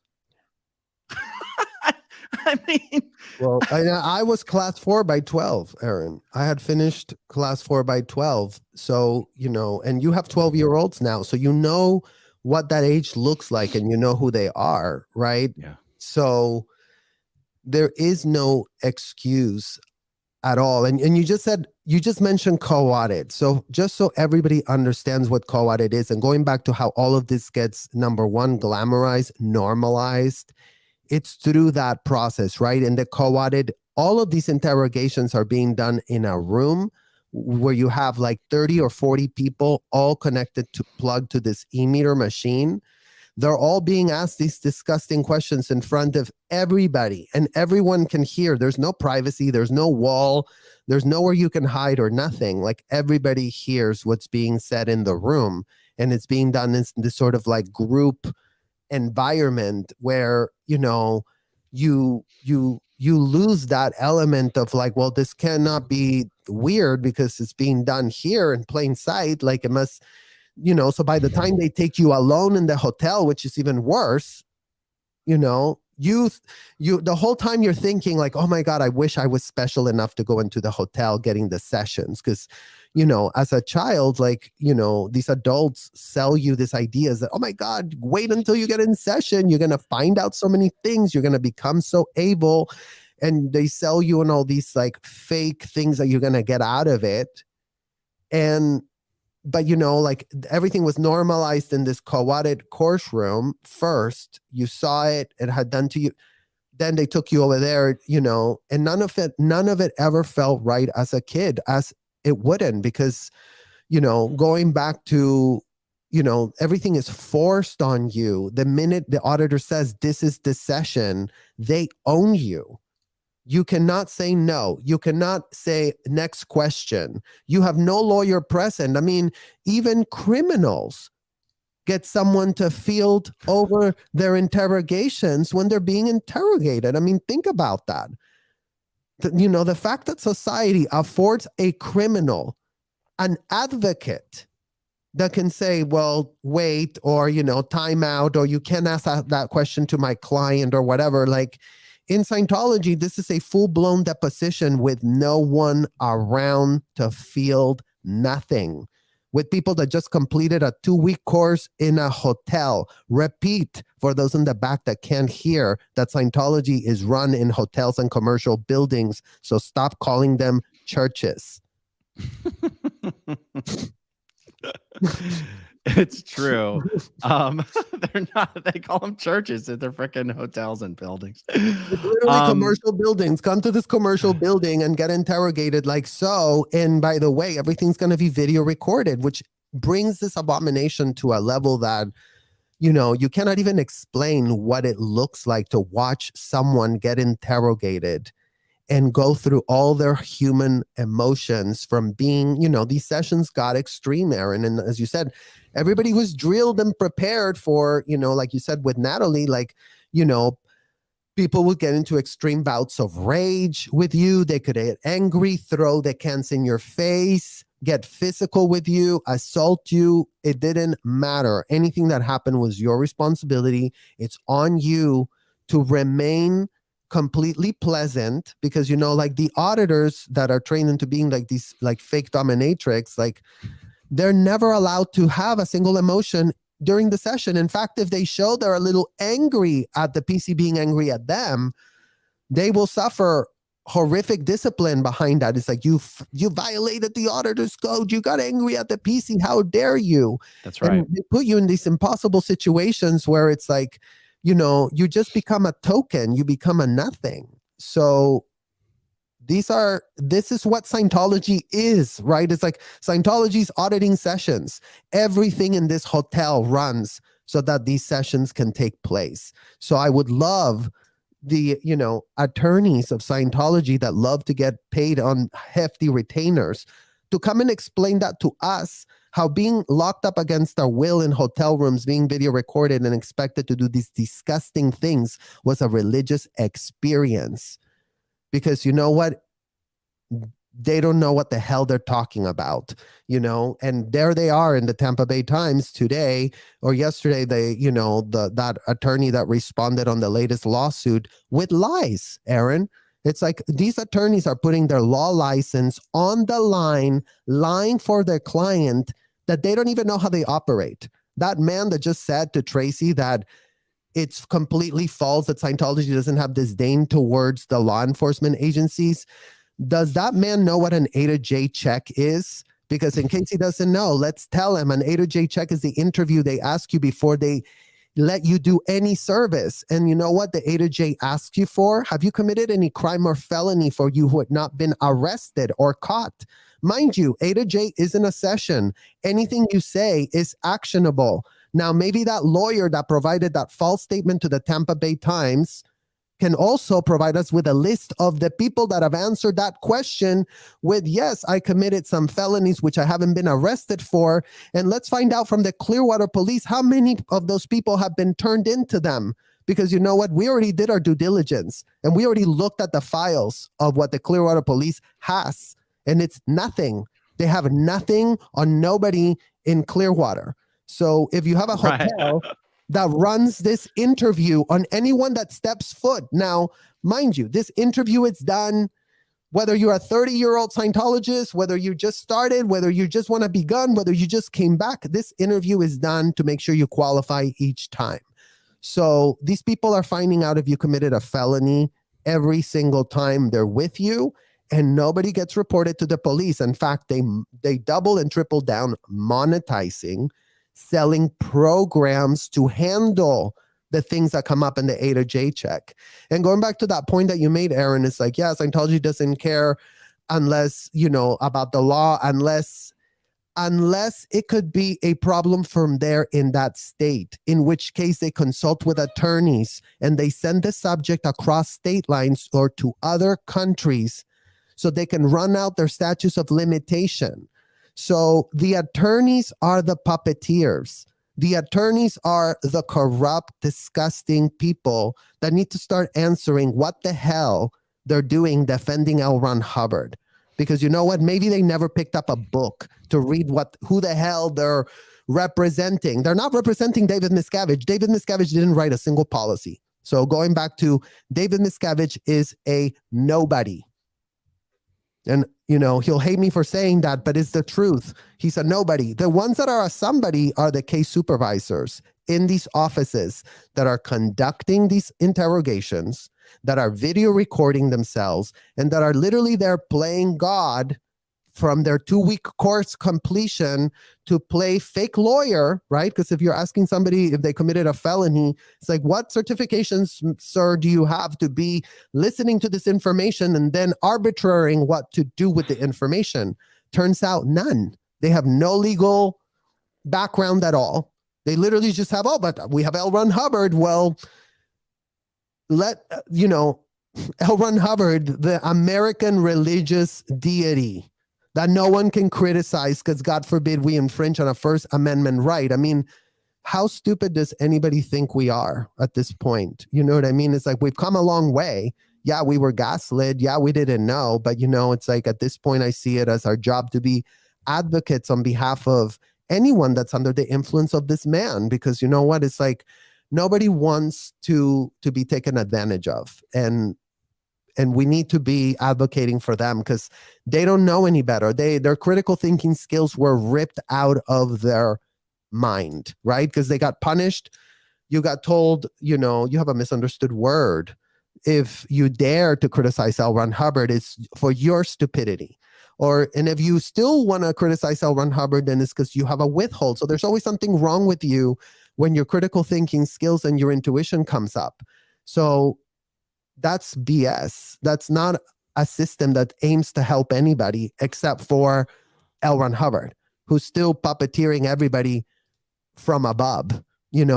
I mean, well, I was class 4 by 12, Aaron. I had finished class 4 by 12. So, and you have 12-year-olds now. So, what that age looks like and who they are, right? Yeah. So there is no excuse at all. And you just mentioned co-audit. So just so everybody understands what co-audit is, and going back to how all of this gets, number one, glamorized, normalized, it's through that process, right? And the co-audit, all of these interrogations are being done in a room where you have like 30 or 40 people all connected plugged to this e-meter machine. They're all being asked these disgusting questions in front of everybody, and everyone can hear. There's no privacy. There's no wall. There's nowhere you can hide or nothing. Like, everybody hears what's being said in the room, and it's being done in this sort of like group environment where, you lose that element of like, well, this cannot be weird because it's being done here in plain sight. Like, it must, so by the time they take you alone in the hotel, which is even worse, you the whole time you're thinking like, oh my God, I wish I was special enough to go into the hotel getting the sessions. Because, as a child, like, these adults sell you this ideas that, oh my God, wait until you get in session. You're going to find out so many things. You're going to become so able. And they sell you on all these like fake things that you're going to get out of it. But like, everything was normalized in this co-audit course room. First, you saw it had done to you. Then they took you over there, and none of it ever felt right as a kid, as it wouldn't, because, going back to, everything is forced on you. The minute the auditor says this is the session, they own you. You cannot say no. You cannot say next question. You have no lawyer present. I mean, even criminals get someone to field over their interrogations when they're being interrogated. I mean, think about that. The fact that society affords a criminal an advocate that can say, well, wait, or, time out, or you can ask that question to my client or whatever. Like, in Scientology, this is a full-blown deposition with no one around to field nothing, with people that just completed a 2-week course in a hotel. Repeat, for those in the back that can't hear, that Scientology is run in hotels and commercial buildings, so stop calling them churches. It's true. They're not, they call them churches. They're freaking hotels and buildings. It's literally commercial buildings. Come to this commercial building and get interrogated like so. And by the way, everything's going to be video recorded, which brings this abomination to a level that, you cannot even explain what it looks like to watch someone get interrogated and go through all their human emotions from being, these sessions got extreme, Aaron. And as you said, everybody was drilled and prepared for, like you said with Natalie, like, people would get into extreme bouts of rage with you. They could get angry, throw the cans in your face, get physical with you, assault you. It didn't matter. Anything that happened was your responsibility. It's on you to remain completely pleasant, because like the auditors that are trained into being like these like fake dominatrix, like they're never allowed to have a single emotion during the session. In fact, if they show they're a little angry at the PC being angry at them, they will suffer horrific discipline behind that. It's like, you violated the auditor's code. You got angry at the PC. How dare you? That's right. And they put you in these impossible situations where it's like, you just become a token, you become a nothing. So this is what Scientology is, right? It's like Scientology's auditing sessions. Everything in this hotel runs so that these sessions can take place. So I would love the, attorneys of Scientology that love to get paid on hefty retainers to come and explain that to us, how being locked up against our will in hotel rooms, being video recorded and expected to do these disgusting things was a religious experience. Because you know what? They don't know what the hell they're talking about, and there they are in the Tampa Bay Times today or yesterday, that attorney that responded on the latest lawsuit with lies, Aaron. It's like these attorneys are putting their law license on the line, lying for their client that they don't even know how they operate. That man that just said to Tracy that it's completely false, that Scientology doesn't have disdain towards the law enforcement agencies. Does that man know what an A to J check is? Because in case he doesn't know, let's tell him an A to J check is the interview they ask you before they let you do any service. And you know what the A to J asks you for? Have you committed any crime or felony for you who had not been arrested or caught? Mind you, A to J isn't a session. Anything you say is actionable. Now, maybe that lawyer that provided that false statement to the Tampa Bay Times can also provide us with a list of the people that have answered that question with, yes, I committed some felonies, which I haven't been arrested for. And let's find out from the Clearwater police how many of those people have been turned into them. Because you know what? We already did our due diligence and we already looked at the files of what the Clearwater police has. And it's nothing. They have nothing on nobody in Clearwater. So if you have a hotel that runs this interview on anyone that steps foot. Now, mind you, this interview is done whether you're a 30-year-old Scientologist, whether you just started, whether you just want to begun, whether you just came back. This interview is done to make sure you qualify each time. So these people are finding out if you committed a felony every single time they're with you, and nobody gets reported to the police. In fact, they double and triple down monetizing, selling programs to handle the things that come up in the A to J check. And going back to that point that you made, Aaron, it's like, yeah, Scientology doesn't care unless, about the law, unless it could be a problem from there in that state, in which case they consult with attorneys and they send the subject across state lines or to other countries so they can run out their statutes of limitation. So the attorneys are the puppeteers. The attorneys are the corrupt, disgusting people that need to start answering what the hell they're doing defending L. Ron Hubbard. Because you know what? Maybe they never picked up a book to read who the hell they're representing. They're not representing David Miscavige. David Miscavige didn't write a single policy. So going back to David Miscavige is a nobody. And, he'll hate me for saying that, but it's the truth. He's a nobody. The ones that are a somebody are the case supervisors in these offices that are conducting these interrogations, that are video recording themselves, and that are literally there playing God from their 2-week course completion to play fake lawyer, right? Because if you're asking somebody if they committed a felony, it's like, what certifications, sir, do you have to be listening to this information and then arbitrating what to do with the information? Turns out none. They have no legal background at all. They literally just have, but we have L. Ron Hubbard. Well, L. Ron Hubbard, the American religious deity that no one can criticize because, God forbid, we infringe on a First Amendment right. I mean, how stupid does anybody think we are at this point? You know what I mean? It's like we've come a long way. Yeah, we were gaslit. Yeah, we didn't know. But, it's like at this point, I see it as our job to be advocates on behalf of anyone that's under the influence of this man. Because you know what? It's like nobody wants to be taken advantage of. And we need to be advocating for them because they don't know any better. Their critical thinking skills were ripped out of their mind, right? Because they got punished. You got told, you have a misunderstood word. If you dare to criticize L. Ron Hubbard, it's for your stupidity. And if you still want to criticize L. Ron Hubbard, then it's because you have a withhold. So there's always something wrong with you when your critical thinking skills and your intuition comes up. So that's BS. That's not a system that aims to help anybody except for L. Ron Hubbard, who's still puppeteering everybody from above,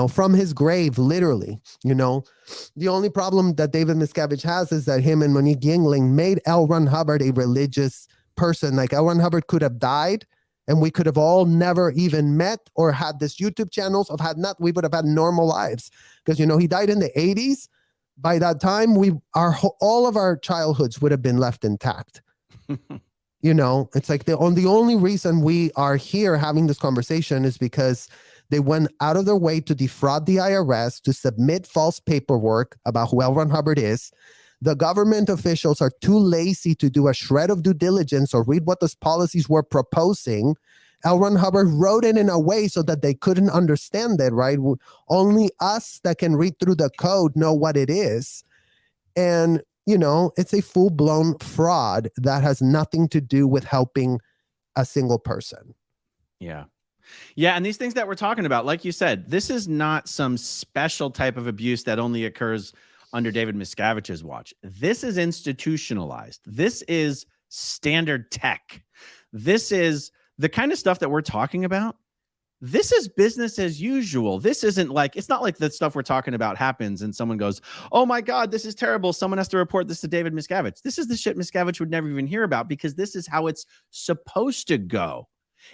from his grave, literally. The only problem that David Miscavige has is that him and Monique Yingling made L. Ron Hubbard a religious person. Like L. Ron Hubbard could have died and we could have all never even met or had this YouTube channels of had not, we would have had normal lives. Because, you know, he died in the 80s. By that time, all of our childhoods would have been left intact. You know, it's like the only reason we are here having this conversation is because they went out of their way to defraud the IRS, to submit false paperwork about who L. Ron Hubbard is. The government officials are too lazy to do a shred of due diligence or read what those policies were proposing. L. Ron Hubbard wrote it in a way so that they couldn't understand it, right? Only us that can read through the code know what it is. And, you know, it's a full-blown fraud that has nothing to do with helping a single person. Yeah. Yeah. And these things that we're talking about, like you said, this is not some special type of abuse that only occurs under David Miscavige's watch. This is institutionalized. This is standard tech. This is the kind of stuff that we're talking about. This is business as usual. This isn't like, it's not like the stuff we're talking about happens and someone goes, oh my God, this is terrible. Someone has to report this to David Miscavige. This is the shit Miscavige would never even hear about because this is how it's supposed to go.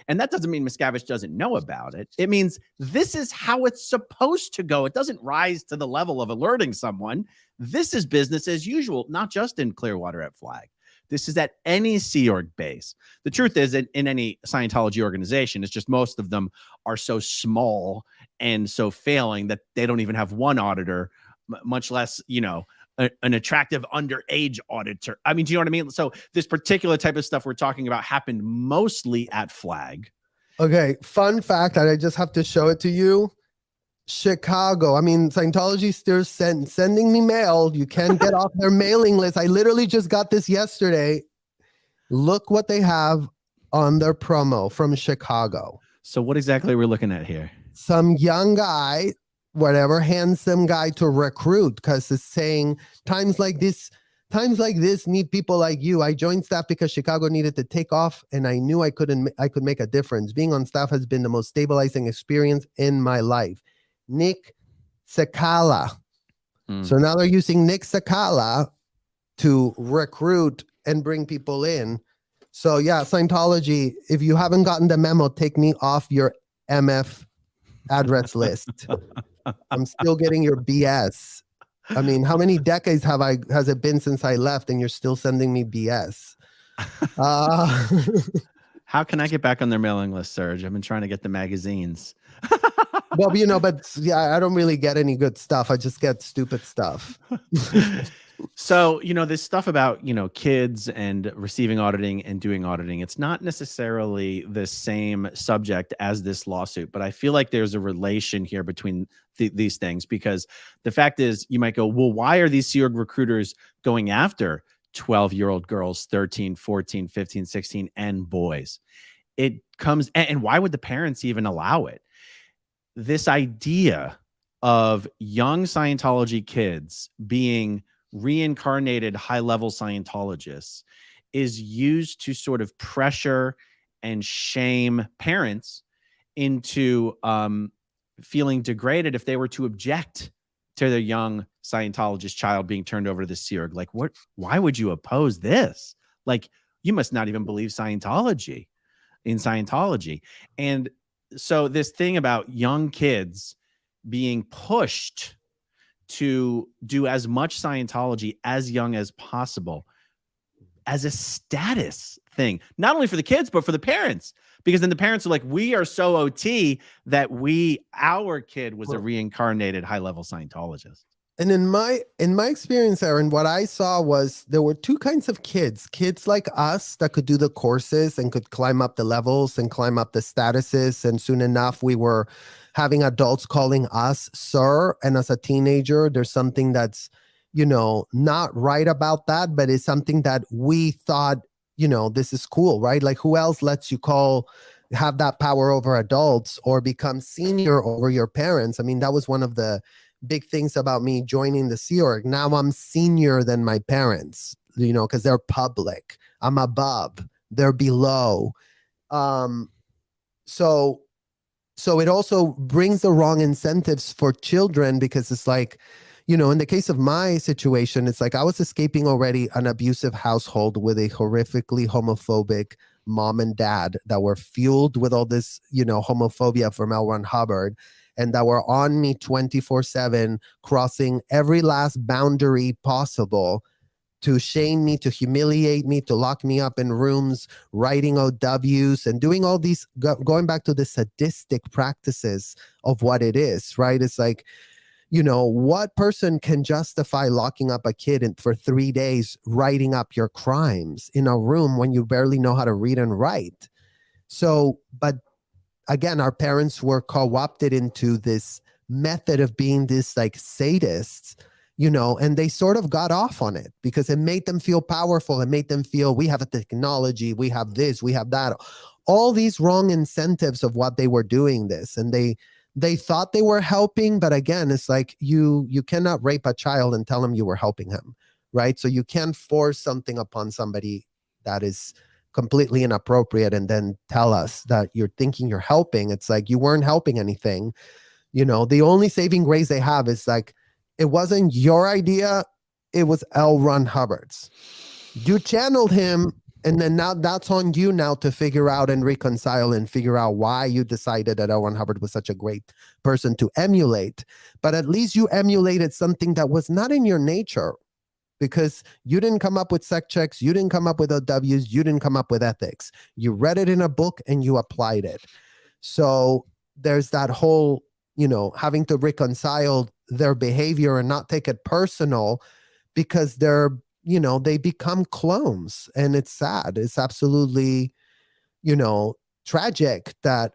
And that doesn't mean Miscavige doesn't know about it. It means this is how it's supposed to go. It doesn't rise to the level of alerting someone. This is business as usual, not just in Clearwater at Flag. This is at any Sea Org base. The truth is, in any Scientology organization, it's just most of them are so small and so failing that they don't even have one auditor, much less, you know, an attractive underage auditor. I mean, do you know what I mean? So this particular type of stuff we're talking about happened mostly at Flag. Okay, fun fact, and I just have to show it to you. Chicago. I mean, Scientology still sending me mail. You can't get off their mailing list. I literally just got this yesterday. Look what they have on their promo from Chicago. So what exactly are we looking at here? Some young guy, whatever, handsome guy to recruit, because it's saying times like this need people like you. I joined staff because Chicago needed to take off, and I knew I could make a difference. Being on staff has been the most stabilizing experience in my life. Nick Sakala. So now they're using Nick Sakala to recruit and bring people in. So yeah, Scientology, if you haven't gotten the memo, take me off your MF address list. I'm still getting your BS. I mean, how many decades has it been since I left and you're still sending me BS? How can I get back on their mailing list, Serge? I've been trying to get the magazines. Well, you know, but yeah, I don't really get any good stuff. I just get stupid stuff. So, you know, this stuff about, you know, kids and receiving auditing and doing auditing, it's not necessarily the same subject as this lawsuit, but I feel like there's a relation here between these things, because the fact is, you might go, well, why are these Sea Org recruiters going after 12-year-old girls, 13, 14, 15, 16, and boys? It comes, and why would the parents even allow it? This idea of young Scientology kids being reincarnated high-level Scientologists is used to sort of pressure and shame parents into feeling degraded if they were to object to their young Scientologist child being turned over to the Sea Org. Like, what? Why would you oppose this? Like, you must not even believe Scientology. And so this thing about young kids being pushed to do as much Scientology as young as possible as a status thing, not only for the kids, but for the parents, because then the parents are like, we are so OT that our kid was a reincarnated high-level Scientologist. And in my experience, Aaron, what I saw was there were two kinds of kids like us that could do the courses and could climb up the levels and climb up the statuses. And soon enough, we were having adults calling us sir. And as a teenager, there's something that's, you know, not right about that, but it's something that we thought, you know, this is cool, right? Like, who else lets you have that power over adults or become senior over your parents? I mean, that was one of the big things about me joining the Sea Org. Now I'm senior than my parents, you know, because they're public. I'm above, they're below. So it also brings the wrong incentives for children, because it's like, you know, in the case of my situation, it's like I was escaping already an abusive household with a horrifically homophobic mom and dad that were fueled with all this, homophobia from L. Ron Hubbard, and that were on me 24/7, crossing every last boundary possible to shame me, to humiliate me, to lock me up in rooms, writing OWs and doing all these, going back to the sadistic practices of what it is, right? It's like, what person can justify locking up a kid for 3 days, writing up your crimes in a room when you barely know how to read and write? So, but again, our parents were co-opted into this method of being this like sadists, and they sort of got off on it because it made them feel powerful. It made them feel we have a technology, we have this, we have that, all these wrong incentives of what they were doing this. And they thought they were helping, but again, it's like you cannot rape a child and tell him you were helping him, right? So you can't force something upon somebody that is completely inappropriate and then tell us that you're thinking you're helping. It's like you weren't helping anything. The only saving grace they have is like, it wasn't your idea, it was L. Ron Hubbard's. You channeled him, and then now that's on you now to figure out and reconcile and figure out why you decided that L. Ron Hubbard was such a great person to emulate. But at least you emulated something that was not in your nature, because you didn't come up with sex checks, you didn't come up with OWs, you didn't come up with ethics. You read it in a book and you applied it. So there's that whole, having to reconcile their behavior and not take it personal, because they become clones, and it's sad. It's absolutely, tragic that,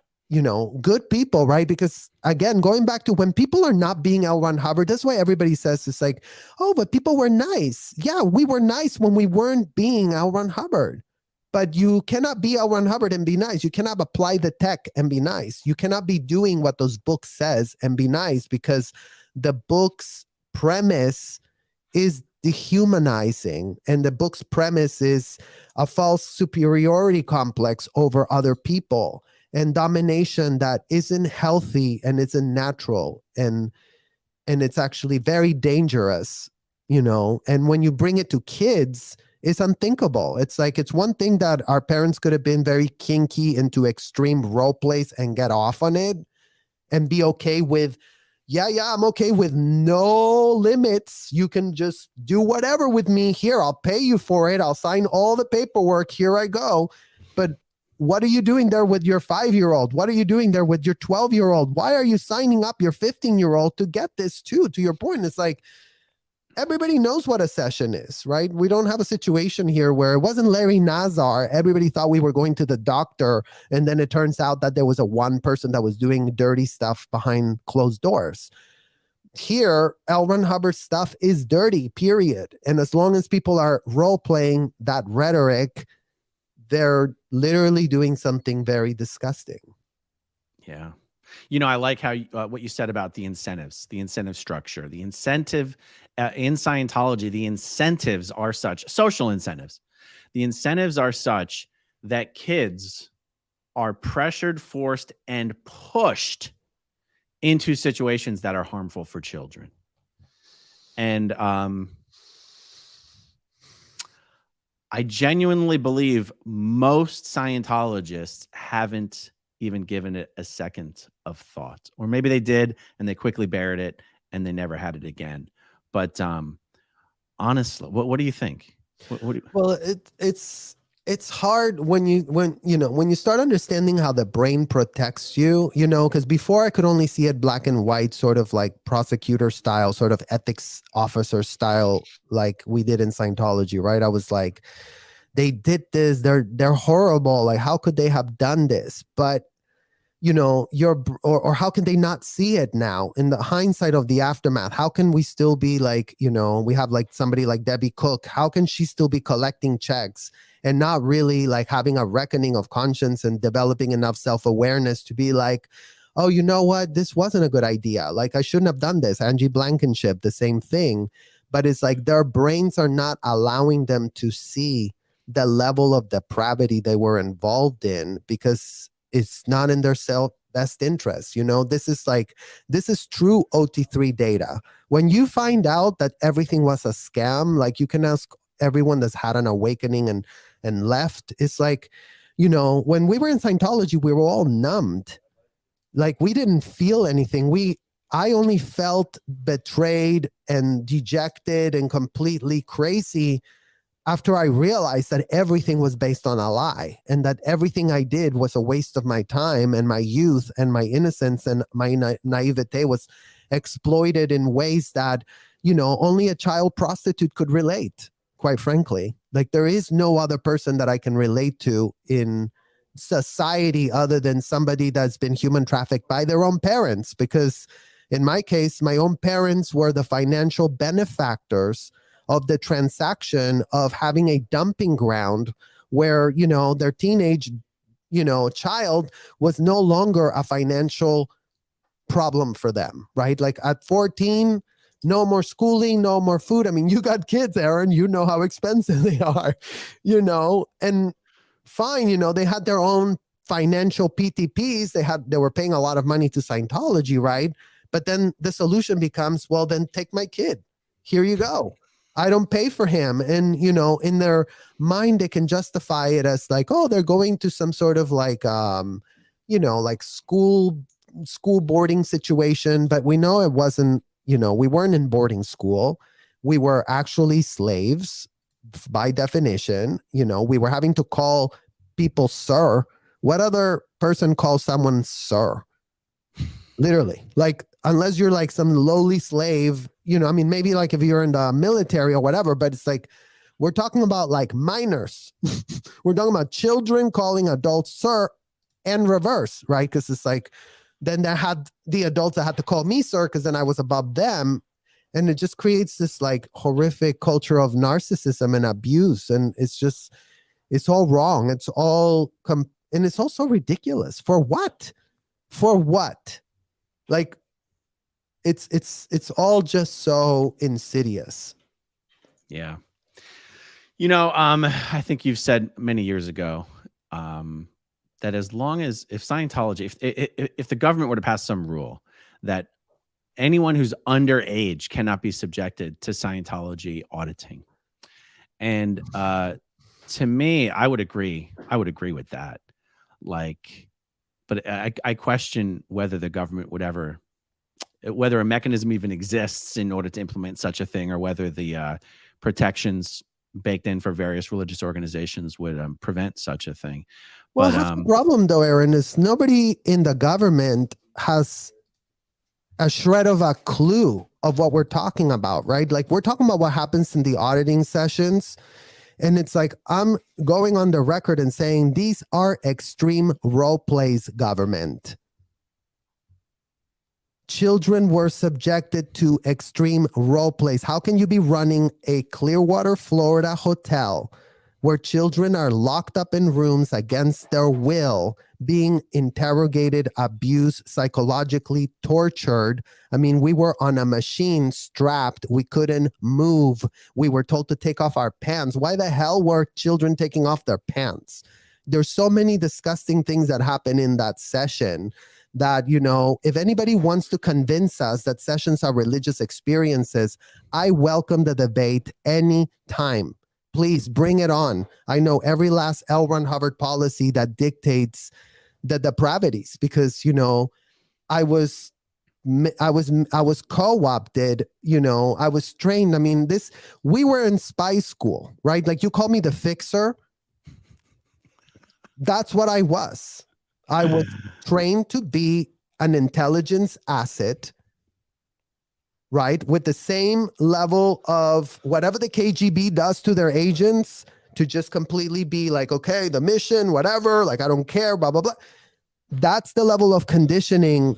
good people, right? Because again, going back to when people are not being L. Ron Hubbard, that's why everybody says it's like, oh, but people were nice. Yeah, we were nice when we weren't being L. Ron Hubbard. But you cannot be L. Ron Hubbard and be nice. You cannot apply the tech and be nice. You cannot be doing what those books says and be nice, because the book's premise is dehumanizing, and the book's premise is a false superiority complex over other people and domination that isn't healthy and isn't natural, and it's actually very dangerous, and when you bring it to kids, it's unthinkable. It's like, it's one thing that our parents could have been very kinky into extreme role plays and get off on it and be okay with, yeah, I'm okay with no limits. You can just do whatever with me here. I'll pay you for it. I'll sign all the paperwork. Here I go. But what are you doing there with your 5-year-old? What are you doing there with your 12-year-old? Why are you signing up your 15-year-old to get this too? To your point, it's like, everybody knows what a session is, right? We don't have a situation here where it wasn't Larry Nassar. Everybody thought we were going to the doctor, and then it turns out that there was a one person that was doing dirty stuff behind closed doors. Here, L. Ron Hubbard stuff is dirty, period. And as long as people are role-playing that rhetoric, they're literally doing something very disgusting. Yeah. I like how what you said about the incentives, the incentive structure, the incentive in Scientology. The incentives are such, social incentives. The incentives are such that kids are pressured, forced, and pushed into situations that are harmful for children. And I genuinely believe most Scientologists haven't even given it a second of thought, or maybe they did and they quickly buried it and they never had it again. But honestly, what do you think? Well, it's hard when you start understanding how the brain protects you, because before I could only see it black and white, sort of like prosecutor style, sort of ethics officer style, like we did in Scientology, right? I was like, they did this, they're horrible. Like, how could they have done this? But or how can they not see it now in the hindsight of the aftermath? How can we still be like, we have like somebody like Debbie Cook, how can she still be collecting checks and not really like having a reckoning of conscience and developing enough self-awareness to be like, oh, you know what, this wasn't a good idea, like I shouldn't have done this. Angie Blankenship, the same thing. But it's like their brains are not allowing them to see the level of depravity they were involved in, because it's not in their best interest. This is true OT3 data. When you find out that everything was a scam, like you can ask everyone that's had an awakening and left, it's like, when we were in Scientology, we were all numbed. Like we didn't feel anything. I only felt betrayed and dejected and completely crazy after I realized that everything was based on a lie and that everything I did was a waste of my time and my youth and my innocence and my naivete was exploited in ways that, only a child prostitute could relate, quite frankly. Like there is no other person that I can relate to in society other than somebody that's been human trafficked by their own parents, because in my case, my own parents were the financial benefactors of the transaction of having a dumping ground where, their teenage, child was no longer a financial problem for them, right? Like at 14, no more schooling, no more food. I mean, you got kids, Aaron, you know how expensive they are, and fine, they had their own financial PTPs. They were paying a lot of money to Scientology, right? But then the solution becomes, well, then take my kid. Here you go. I don't pay for him. And, in their mind, they can justify it as like, oh, they're going to some sort of like, like school boarding situation. But we know it wasn't, we weren't in boarding school. We were actually slaves by definition. We were having to call people sir. What other person calls someone sir? Literally, like, unless you're like some lowly slave, maybe like if you're in the military or whatever, but it's like, we're talking about like minors. We're talking about children calling adults sir and reverse, right? Because it's like, then they had the adults that had to call me sir because then I was above them. And it just creates this like horrific culture of narcissism and abuse. And it's all wrong. It's all, and it's also ridiculous. For what? For what? Like, it's all just so insidious. Yeah. I think you've said many years ago that as long as if Scientology, if the government were to pass some rule that anyone who's underage cannot be subjected to Scientology auditing, and to me, I would agree with that. Like, but I question whether the government would ever, whether a mechanism even exists in order to implement such a thing, or whether the protections baked in for various religious organizations would prevent such a thing. Well, the problem though, Aaron, is nobody in the government has a shred of a clue of what we're talking about, right? Like we're talking about what happens in the auditing sessions. And it's like, I'm going on the record and saying these are extreme role plays, government. Children were subjected to extreme role plays. How can you be running a Clearwater, Florida hotel where children are locked up in rooms against their will, being interrogated, abused, psychologically tortured? I mean, we were on a machine strapped. We couldn't move. We were told to take off our pants. Why the hell were children taking off their pants? There's so many disgusting things that happen in that session that, if anybody wants to convince us that sessions are religious experiences, I welcome the debate anytime. Please bring it on. I know every last L. Ron Hubbard policy that dictates the depravities, because, I was co-opted, I was trained. I mean, we were in spy school, right? Like you call me the fixer. That's what I was. I was trained to be an intelligence asset, right? With the same level of whatever the KGB does to their agents, to just completely be like, okay, the mission, whatever, like, I don't care, blah, blah, blah. That's the level of conditioning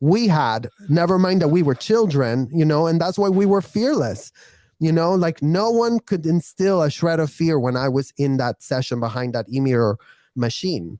we had. Never mind that we were children, and that's why we were fearless. Like no one could instill a shred of fear when I was in that session behind that e-mirror machine.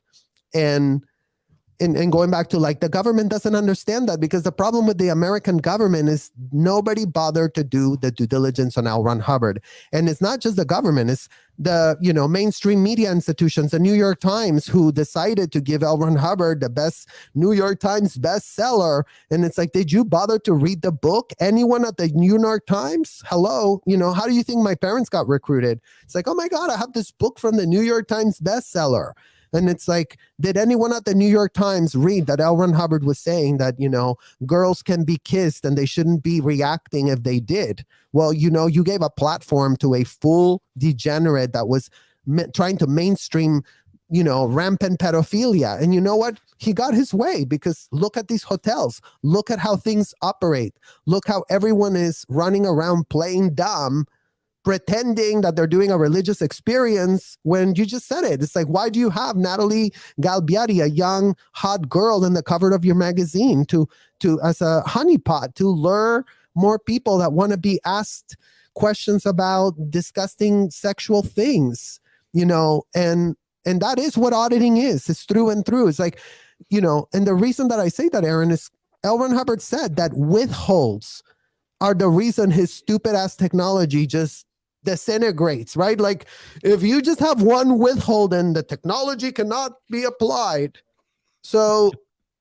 And going back to like, the government doesn't understand that, because the problem with the American government is nobody bothered to do the due diligence on L. Ron Hubbard. And it's not just the government, it's the, mainstream media institutions, the New York Times, who decided to give L. Ron Hubbard the best New York Times bestseller. And it's like, did you bother to read the book? Anyone at the New York Times? Hello? How do you think my parents got recruited? It's like, oh my God, I have this book from the New York Times bestseller. And it's like, did anyone at the New York Times read that L. Ron Hubbard was saying that, girls can be kissed and they shouldn't be reacting if they did? Well, you gave a platform to a full degenerate that was trying to mainstream, rampant pedophilia. And you know what? He got his way, because look at these hotels. Look at how things operate. Look how everyone is running around playing dumb, pretending that they're doing a religious experience when you just said it. It's like, why do you have Natalie Galbiati, a young, hot girl, in the cover of your magazine to as a honeypot to lure more people that want to be asked questions about disgusting sexual things, and that is what auditing is. It's through and through. It's like, and the reason that I say that, Aaron, is L. Ron Hubbard said that withholds are the reason his stupid ass technology just disintegrates, right? Like, if you just have one withhold, and the technology cannot be applied. So,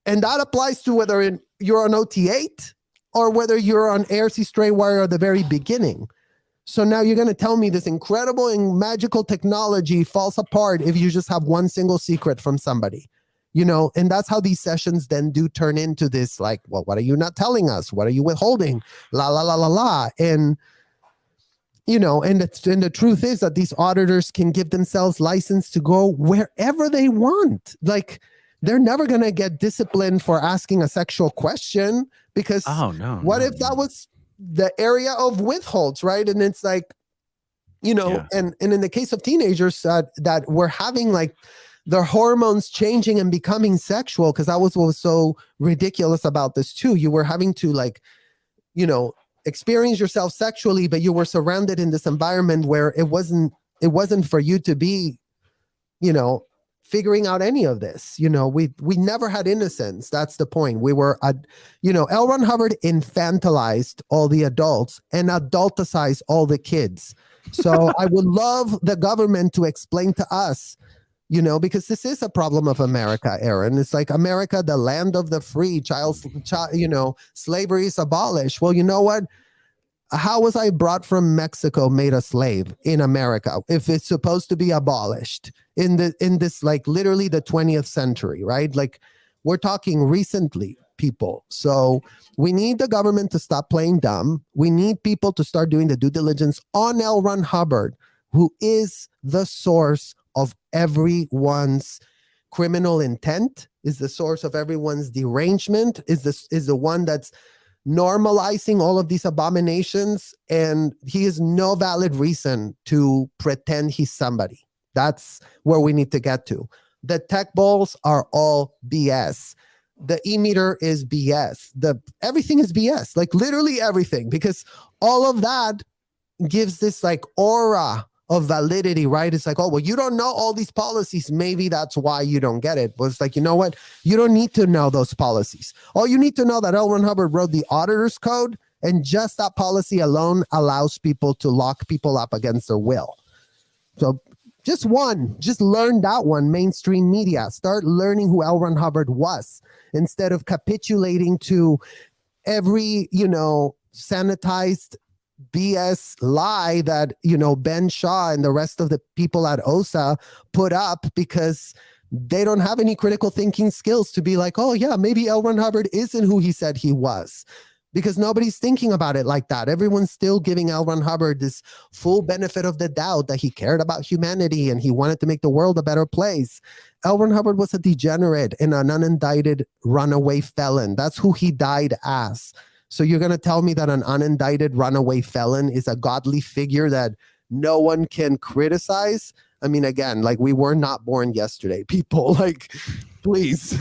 and that applies to whether you're on OT8 or whether you're on ARC straight wire at the very beginning. So now you're going to tell me this incredible and magical technology falls apart if you just have one single secret from somebody, and that's how these sessions then do turn into this, like, well, what are you not telling us? What are you withholding? La, la, la, la, la. And, and the truth is that these auditors can give themselves license to go wherever they want. Like, they're never going to get disciplined for asking a sexual question, because what if that was the area of withholds, right? And it's like, and in the case of teenagers that were having like their hormones changing and becoming sexual, because that was what was so ridiculous about this too. You were having to, like, experience yourself sexually, but you were surrounded in this environment where it wasn't for you to be, figuring out any of this. We never had innocence. That's the point. We were, L. Ron Hubbard infantilized all the adults and adulticized all the kids. So I would love the government to explain to us, because this is a problem of America, Aaron. It's like, America, the land of the free, slavery is abolished. Well, you know what? How was I brought from Mexico, made a slave in America, if it's supposed to be abolished in this, like, literally the 20th century, right? Like, we're talking recently, people. So we need the government to stop playing dumb. We need people to start doing the due diligence on L. Ron Hubbard, who is the source of everyone's criminal intent, is the source of everyone's derangement, is the one that's normalizing all of these abominations, and he has no valid reason to pretend he's somebody. That's where we need to get to. The tech balls are all BS. The e-meter is BS. Everything is BS, like literally everything, because all of that gives this like aura of validity, right? It's like, oh, well, you don't know all these policies. Maybe that's why you don't get it. But it's like, you know what? You don't need to know those policies. All you need to know that L. Ron Hubbard wrote the auditor's code, and just that policy alone allows people to lock people up against their will. So just learn that one, mainstream media. Start learning who L. Ron Hubbard was, instead of capitulating to every, sanitized BS lie that, Ben Shaw and the rest of the people at OSA put up, because they don't have any critical thinking skills to be like, oh yeah, maybe L. Ron Hubbard isn't who he said he was, because nobody's thinking about it like that. Everyone's still giving L. Ron Hubbard this full benefit of the doubt that he cared about humanity and he wanted to make the world a better place. L. Ron Hubbard was a degenerate and an unindicted runaway felon. That's who he died as. So you're going to tell me that an unindicted runaway felon is a godly figure that no one can criticize? I mean, again, like, we were not born yesterday, people. Like, please.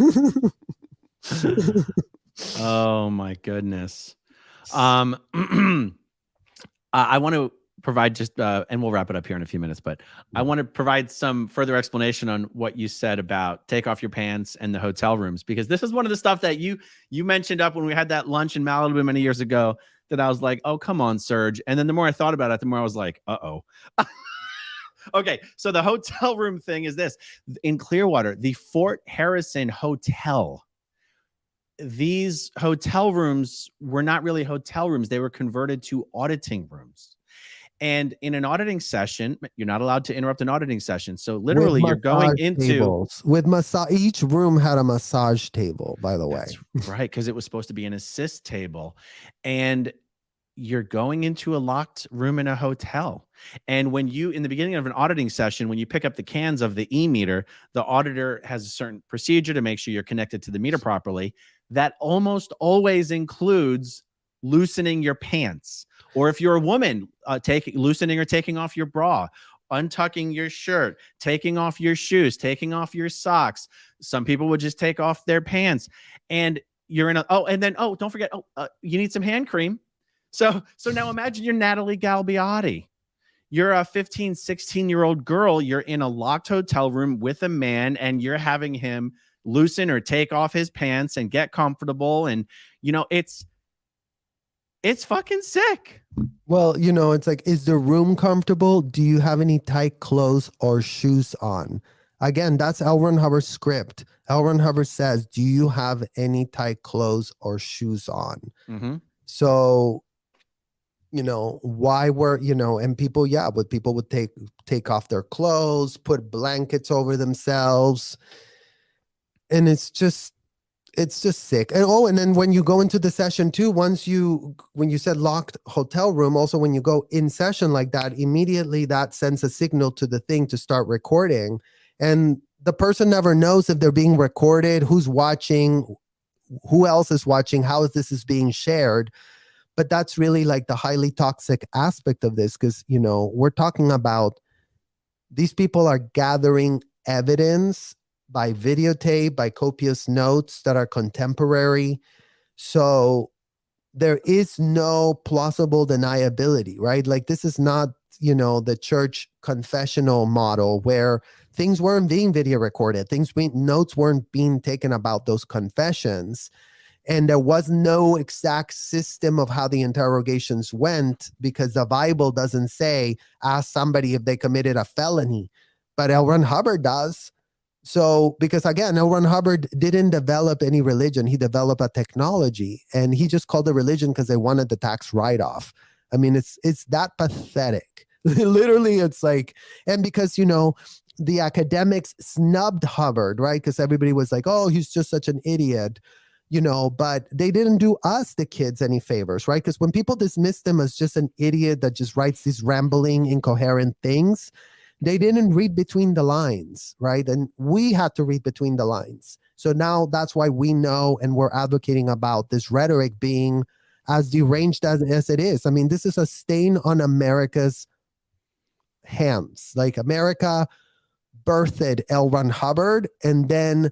Oh my goodness. I want to provide just, and we'll wrap it up here in a few minutes, but I want to provide some further explanation on what you said about take off your pants and the hotel rooms, because this is one of the stuff that you mentioned up when we had that lunch in Malibu many years ago, that I was like, oh, come on, Serge. And then the more I thought about it, the more I was like, uh-oh. Okay, so the hotel room thing is this. In Clearwater, the Fort Harrison Hotel, these hotel rooms were not really hotel rooms. They were converted to auditing rooms. And in an auditing session, you're not allowed to interrupt an auditing session. So With literally you're going massage into tables. With massage, each room had a massage table, by the way. That's right, because it was supposed to be an assist table. And you're going into a locked room in a hotel. And when you, in the beginning of an auditing session, when you pick up the cans of the e-meter, the auditor has a certain procedure to make sure you're connected to the meter properly. That almost always includes loosening your pants. Or if you're a woman, loosening or taking off your bra, untucking your shirt, taking off your shoes, taking off your socks. Some people would just take off their pants. And you're in a, don't forget, you need some hand cream. So now imagine you're Natalie Galbiotti. You're a 15, 16-year-old girl. You're in a locked hotel room with a man, and you're having him loosen or take off his pants and get comfortable. And, it's fucking sick. Well, it's like, is the room comfortable? Do you have any tight clothes or shoes on? Again, that's L. Ron Hubbard's script. L. Ron Hubbard says, do you have any tight clothes or shoes on? Mm-hmm. So, why were, and people would take off their clothes, put blankets over themselves. And it's just sick. And then when you go into the session too, when you said locked hotel room, also when you go in session like that, immediately that sends a signal to the thing to start recording. And the person never knows if they're being recorded, who's watching, who else is watching, how this is being shared. But that's really like the highly toxic aspect of this, because, we're talking about these people are gathering evidence by videotape, by copious notes that are contemporary. So there is no plausible deniability, right? Like, this is not, the church confessional model where things weren't being video recorded, notes weren't being taken about those confessions. And there was no exact system of how the interrogations went, because the Bible doesn't say, ask somebody if they committed a felony, but L. Ron Hubbard does. So, because again, L. Ron Hubbard didn't develop any religion. He developed a technology, and he just called it religion because they wanted the tax write-off. I mean, it's that pathetic. Literally, it's like, and because, the academics snubbed Hubbard, right? Because everybody was like, oh, he's just such an idiot. But they didn't do us, the kids, any favors, right? Because when people dismiss them as just an idiot that just writes these rambling, incoherent things, they didn't read between the lines, right? And we had to read between the lines. So now that's why we know, and we're advocating about this rhetoric being as deranged as it is. I mean, this is a stain on America's hands. Like, America birthed L. Ron Hubbard and then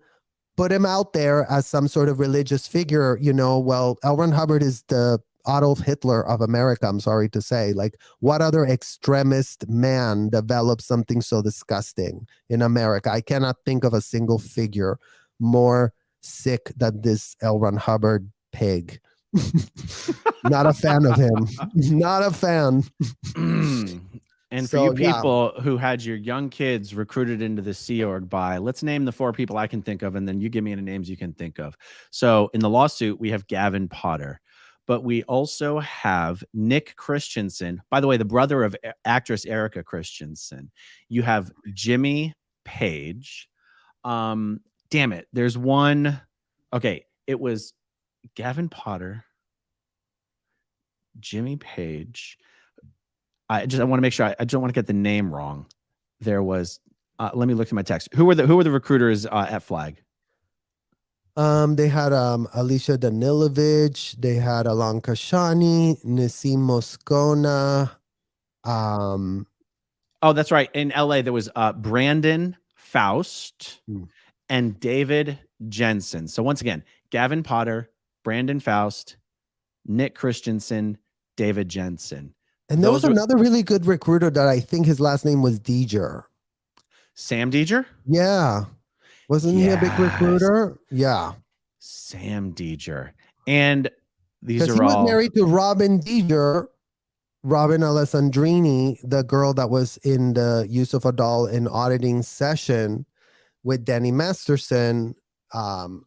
put him out there as some sort of religious figure. Well, L. Ron Hubbard is the Adolf Hitler of America, I'm sorry to say. Like, what other extremist man developed something so disgusting in America? I cannot think of a single figure more sick than this L. Ron Hubbard pig. Not a fan of him. Not a fan. And for you people who had your young kids recruited into the Sea Org by, let's name the 4 people I can think of, and then you give me any names you can think of. So in the lawsuit, we have Gavin Potter, but we also have Nick Christensen, by the way, the brother of actress Erica Christensen. You have Jimmy Page. Damn it. There's one. Okay. It was Gavin Potter, Jimmy Page. I want to make sure I don't want to get the name wrong. There was, let me look at my text. Who were the recruiters at Flag? They had Alicia Danilovich, they had Alan Kashani, Nassim Moscona. Oh, that's right. In LA, there was Brandon Faust and David Jensen. So once again, Gavin Potter, Brandon Faust, Nick Christensen, David Jensen. And there was another really good recruiter that I think his last name was Deeger. Sam Deeger? Yeah. Wasn't he a big recruiter? Yeah. Sam Deeger. And these are he all... was married to Robin Deeger, Robin Alessandrini, the girl that was in the Use of a Doll in auditing session with Danny Masterson, who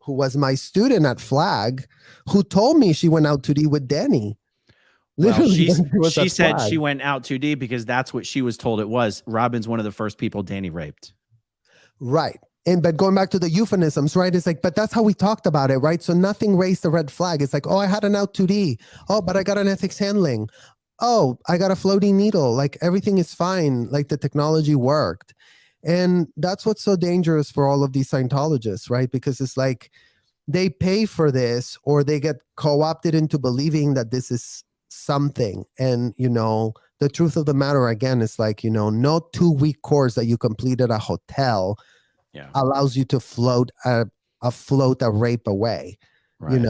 was my student at Flag, who told me she went out to eat with Danny. Well, Literally, went through with she that said flag. she went out too deep because that's what she was told it was. Robin's one of the first people Danny raped. Right. But going back to the euphemisms, right? It's like, but that's how we talked about it, right? So nothing raised the red flag. It's like, oh, I had an out 2D. Oh, but I got an ethics handling. Oh, I got a floating needle. Like everything is fine. Like the technology worked. And that's what's so dangerous for all of these Scientologists, right? Because it's like they pay for this or they get co-opted into believing that this is something. And, the truth of the matter, again, is like, no 2-week course that you complete at a hotel allows you to float a rape away. Right.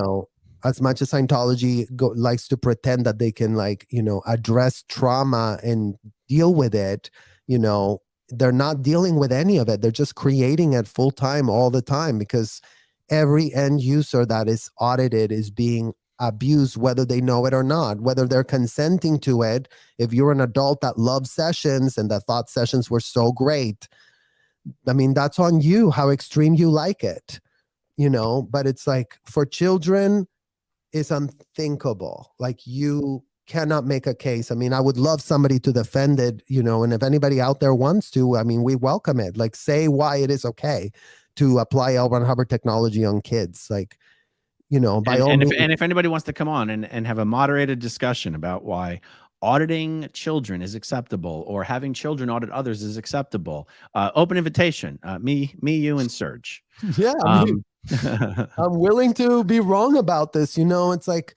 As much as Scientology likes to pretend that they can address trauma and deal with it, they're not dealing with any of it. They're just creating it full time all the time because every end user that is audited is being abused, whether they know it or not, whether they're consenting to it. If you're an adult that loves sessions and that thought sessions were so great, I mean, that's on you, how extreme you like it, but it's like for children, it's unthinkable. Like you cannot make a case. I mean, I would love somebody to defend it, and if anybody out there wants to, I mean, we welcome it. Like say why it is okay to apply L. Ron Hubbard technology on kids. Like, by all means. And if anybody wants to come on and have a moderated discussion about why auditing children is acceptable or having children audit others is acceptable, open invitation. Me, you, and Serge. Yeah, I mean, I'm willing to be wrong about this. It's like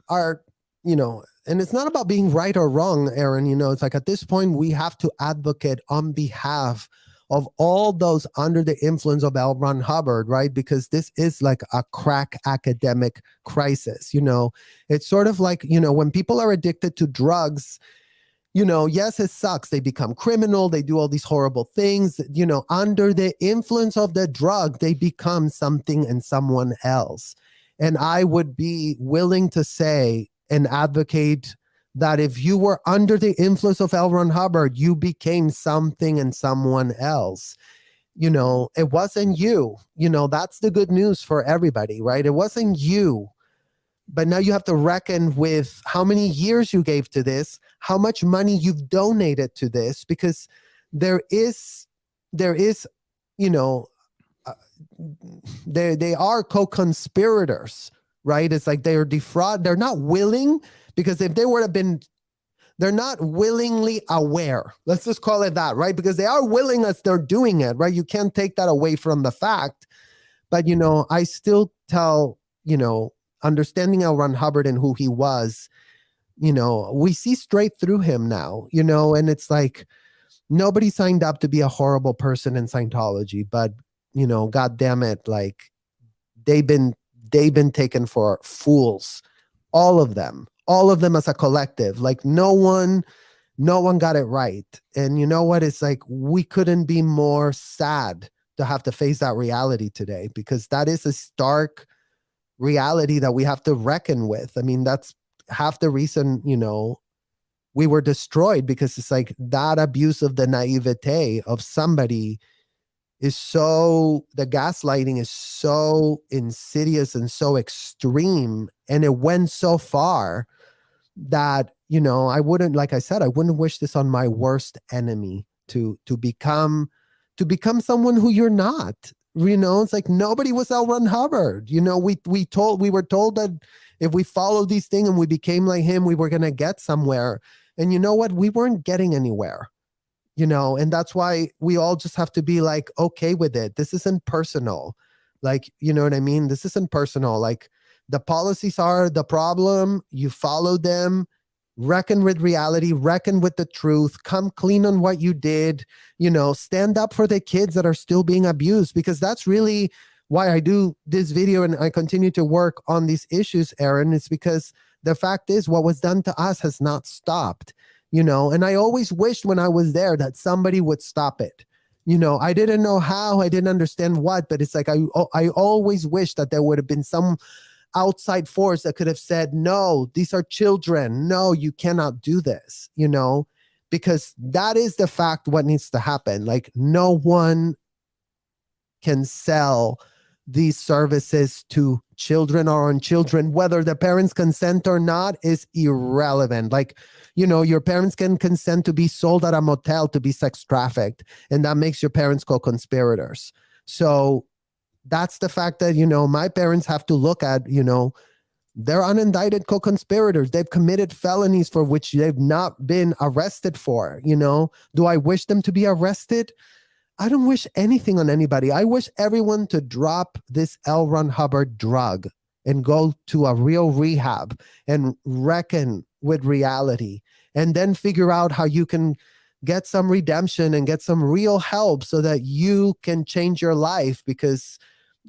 and it's not about being right or wrong, Aaron. It's like at this point we have to advocate on behalf of all those under the influence of L. Ron Hubbard, right? Because this is like a crack academic crisis. It's sort of like, when people are addicted to drugs, yes, it sucks. They become criminal. They do all these horrible things. Under the influence of the drug, they become something and someone else. And I would be willing to say and advocate that if you were under the influence of L. Ron Hubbard, you became something and someone else. It wasn't you. That's the good news for everybody, right? It wasn't you. But now you have to reckon with how many years you gave to this, how much money you've donated to this, because they are co-conspirators, right? It's like they're not willing, because if they would have been, they're not willingly aware. Let's just call it that, right? Because they are willing as they're doing it, right? You can't take that away from the fact. But, I still tell, understanding L. Ron Hubbard and who he was, we see straight through him now, and it's like nobody signed up to be a horrible person in Scientology, but, God damn it, like they've been taken for fools, all of them as a collective. Like no one got it right. And you know what? It's like we couldn't be more sad to have to face that reality today, because that is a stark reality that we have to reckon with. I mean, that's half the reason, we were destroyed, because it's like that abuse of the naivete of somebody is the gaslighting is so insidious and so extreme, and it went so far that, I wouldn't, like I said, I wouldn't wish this on my worst enemy to become someone who you're not. It's like nobody was L. Ron Hubbard. We were told that if we followed these things and we became like him, we were going to get somewhere. And you know what? We weren't getting anywhere, and that's why we all just have to be like, okay with it. This isn't personal. Like, you know what I mean? This isn't personal. Like the policies are the problem. You follow them, reckon with reality, reckon with the truth, come clean on what you did, stand up for the kids that are still being abused, because that's really why I do this video and I continue to work on these issues, Aaron. It's because the fact is what was done to us has not stopped, and I always wished when I was there that somebody would stop it. I didn't know how, I didn't understand what, but it's like, I always wish that there would have been some outside force that could have said, no, these are children. No, you cannot do this, because that is the fact what needs to happen. Like no one can sell these services to children are on children, whether the parents consent or not is irrelevant. Like, your parents can consent to be sold at a motel to be sex trafficked, and that makes your parents co-conspirators. So that's the fact that, my parents have to look at, they're unindicted co-conspirators. They've committed felonies for which they've not been arrested for. Do I wish them to be arrested? I don't wish anything on anybody. I wish everyone to drop this L. Ron Hubbard drug and go to a real rehab and reckon with reality, and then figure out how you can get some redemption and get some real help so that you can change your life, because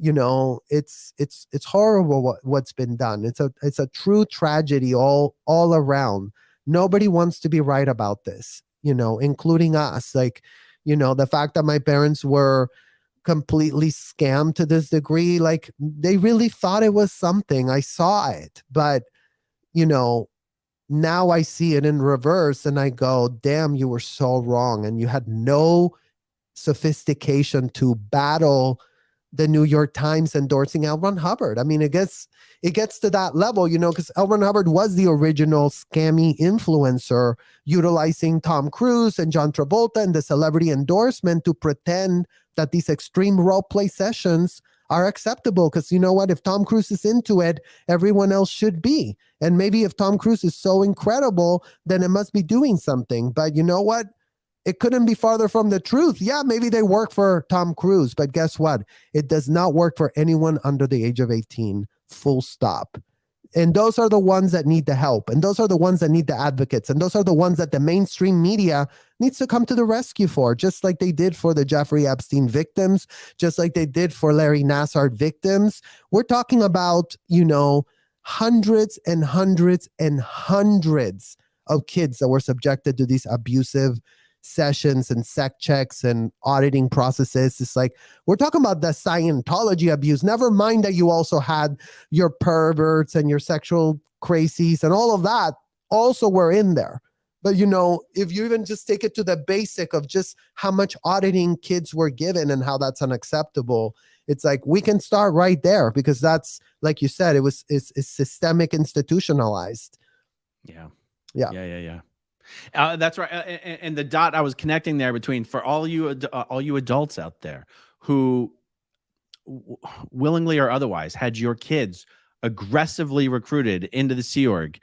it's horrible what's been done. It's a true tragedy all around. Nobody wants to be right about this, including us. Like, the fact that my parents were completely scammed to this degree, like they really thought it was something. I saw it, but now I see it in reverse and I go, damn, you were so wrong. And you had no sophistication to battle the New York Times endorsing L. Ron Hubbard. I mean, it gets to that level, because L. Ron Hubbard was the original scammy influencer, utilizing Tom Cruise and John Travolta and the celebrity endorsement to pretend that these extreme role play sessions are acceptable. Because you know what? If Tom Cruise is into it, everyone else should be. And maybe if Tom Cruise is so incredible, then it must be doing something. But you know what? It couldn't be farther from the truth. Yeah, maybe they work for Tom Cruise, but guess what? It does not work for anyone under the age of 18, full stop. And those are the ones that need the help. And those are the ones that need the advocates. And those are the ones that the mainstream media needs to come to the rescue for, just like they did for the Jeffrey Epstein victims, just like they did for Larry Nassar victims. We're talking about, hundreds and hundreds and hundreds of kids that were subjected to these abusive sessions and sec checks and auditing processes. It's like, we're talking about the Scientology abuse. Never mind that you also had your perverts and your sexual crazies and all of that also were in there. But if you even just take it to the basic of just how much auditing kids were given and how that's unacceptable, it's like we can start right there, because that's, like you said, it's systemic, institutionalized. Yeah. That's right. And the dot I was connecting there between, for all you adults out there who willingly or otherwise had your kids aggressively recruited into the Sea Org,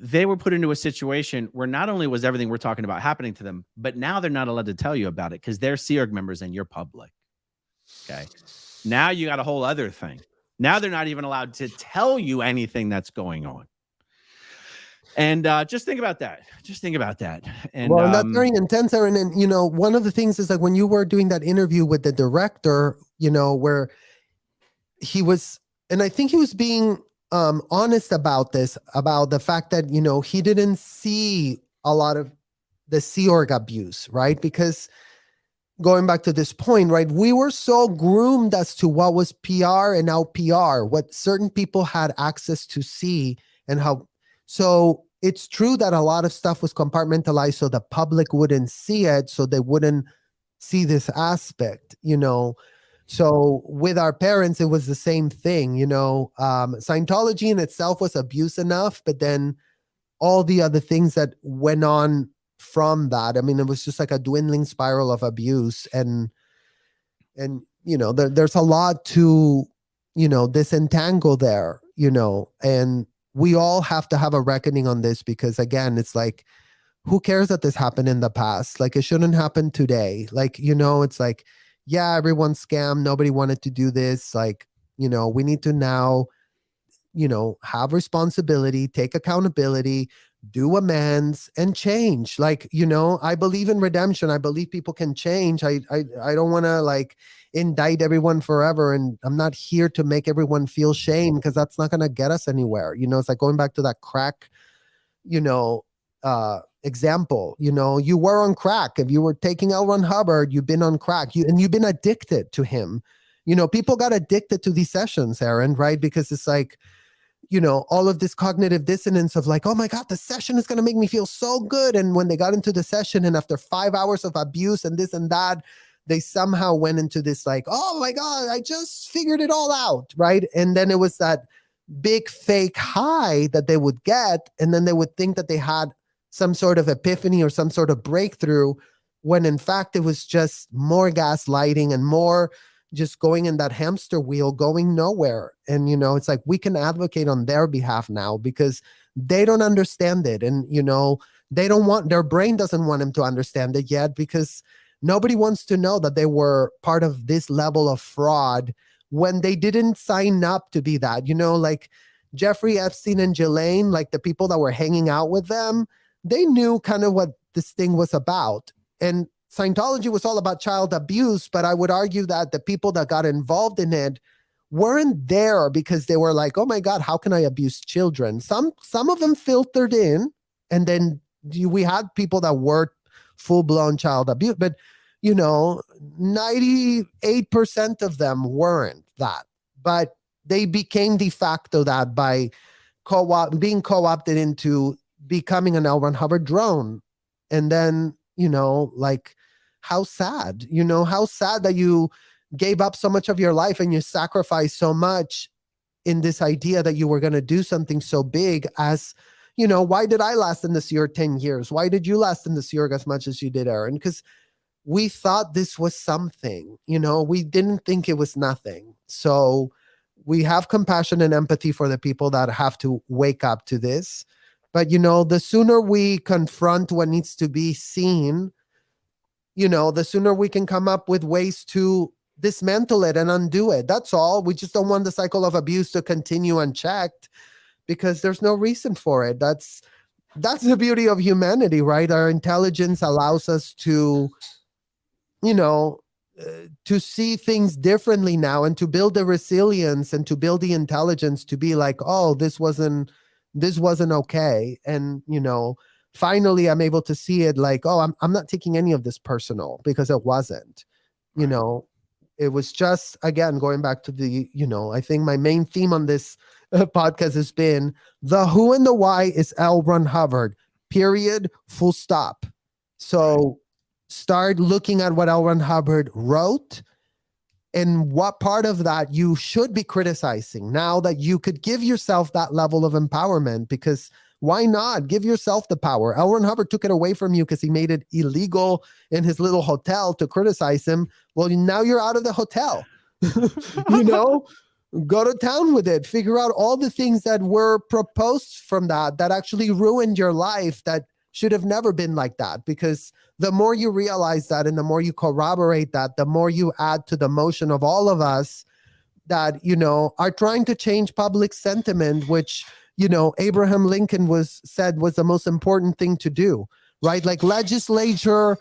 they were put into a situation where not only was everything we're talking about happening to them, but now they're not allowed to tell you about it because they're Sea Org members and you're public. Okay. Now you got a whole other thing. Now they're not even allowed to tell you anything that's going on. And just think about that. And that's very intense, Aaron. And, one of the things is like when you were doing that interview with the director, where he was, and I think he was being honest about this, about the fact that, he didn't see a lot of the Sea Org abuse, right? Because going back to this point, right, we were so groomed as to what was PR and now PR, what certain people had access to see and how. So it's true that a lot of stuff was compartmentalized so the public wouldn't see it, so they wouldn't see this aspect, So with our parents, it was the same thing, Scientology in itself was abuse enough, but then all the other things that went on from that, I mean, it was just like a dwindling spiral of abuse. And there's a lot to, disentangle there, and we all have to have a reckoning on this, because again, it's like, who cares that this happened in the past? Like, it shouldn't happen today. Like, it's like, yeah, everyone's scammed. Nobody wanted to do this. Like, we need to now, have responsibility, take accountability, do amends and change. Like, I believe in redemption. I believe people can change. I don't want to like indict everyone forever. And I'm not here to make everyone feel shame, because that's not going to get us anywhere. It's like going back to that crack, example, you were on crack. If you were taking L. Ron Hubbard, you've been on crack, and you've been addicted to him. People got addicted to these sessions, Aaron, right? Because it's like, all of this cognitive dissonance of like, oh my God, the session is going to make me feel so good. And when they got into the session and after 5 hours of abuse and this and that, they somehow went into this like, oh my God, I just figured it all out, right? And then it was that big fake high that they would get, and then they would think that they had some sort of epiphany or some sort of breakthrough, when in fact it was just more gaslighting and more just going in that hamster wheel, going nowhere. And, it's like we can advocate on their behalf now because they don't understand it. And, they don't want, their brain doesn't want them to understand it yet because nobody wants to know that they were part of this level of fraud when they didn't sign up to be that. Like Jeffrey Epstein and Ghislaine, like the people that were hanging out with them, they knew kind of what this thing was about. And Scientology was all about child abuse, but I would argue that the people that got involved in it weren't there because they were like, oh my God, how can I abuse children? Some of them filtered in, and then we had people that were full-blown child abuse, but 98% of them weren't that. But they became de facto that by being co-opted into becoming an L. Ron Hubbard drone. And then, like, how sad, how sad that you gave up so much of your life and you sacrificed so much in this idea that you were going to do something so big as, why did I last in this year 10 years? Why did you last in this year as much as you did, Aaron? Because we thought this was something, we didn't think it was nothing. So we have compassion and empathy for the people that have to wake up to this. But, the sooner we confront what needs to be seen, the sooner we can come up with ways to dismantle it and undo it. That's all. We just don't want the cycle of abuse to continue unchecked because there's no reason for it. That's the beauty of humanity, right? Our intelligence allows us to, to see things differently now and to build the resilience and to build the intelligence to be like, oh, this wasn't okay. And, finally I'm able to see it like, oh, I'm not taking any of this personal because it wasn't, it was just, again, going back to the, I think my main theme on this podcast has been the who and the why is L. Ron Hubbard, period, full stop. So start looking at what L. Ron Hubbard wrote and what part of that you should be criticizing now that you could give yourself that level of empowerment, because why not give yourself the power? L. Ron Hubbard took it away from you because he made it illegal in his little hotel to criticize him. Well, now you're out of the hotel, go to town with it, figure out all the things that were proposed from that actually ruined your life, that should have never been like that. Because the more you realize that and the more you corroborate that, the more you add to the motion of all of us that, are trying to change public sentiment, which, Abraham Lincoln said was the most important thing to do, right? Like legislature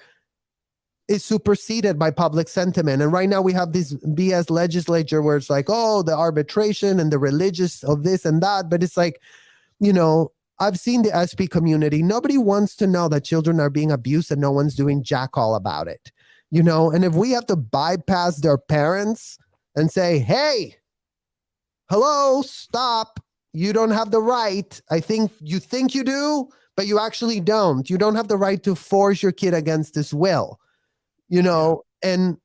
is superseded by public sentiment. And right now we have this BS legislature where it's like, oh, the arbitration and the religious of this and that. But it's like, I've seen the SP community. Nobody wants to know that children are being abused and no one's doing jack all about it, and if we have to bypass their parents and say, hey, hello, stop. You don't have the right. I think you do, but you actually don't. You don't have the right to force your kid against his will, and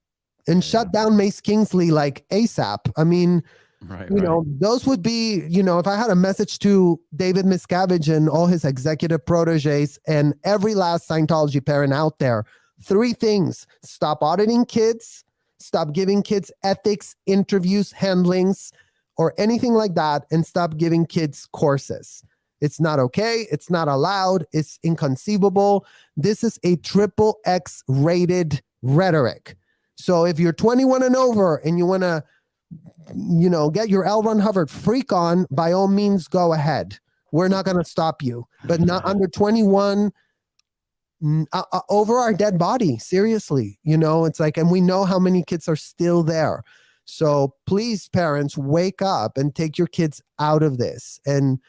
shut down Mace Kingsley like ASAP. I mean, right. Those would be, if I had a message to David Miscavige and all his executive proteges and every last Scientology parent out there, 3 things: stop auditing kids, stop giving kids ethics, interviews, handlings, or anything like that, and stop giving kids courses. It's not okay. It's not allowed. It's inconceivable. This is a XXX rated rhetoric. So if you're 21 and over and you want to, get your L. Ron Hubbard freak on, by all means, go ahead. We're not going to stop you, but not under 21, over our dead body. Seriously. It's like, and we know how many kids are still there. So please, parents, wake up and take your kids out of this. And,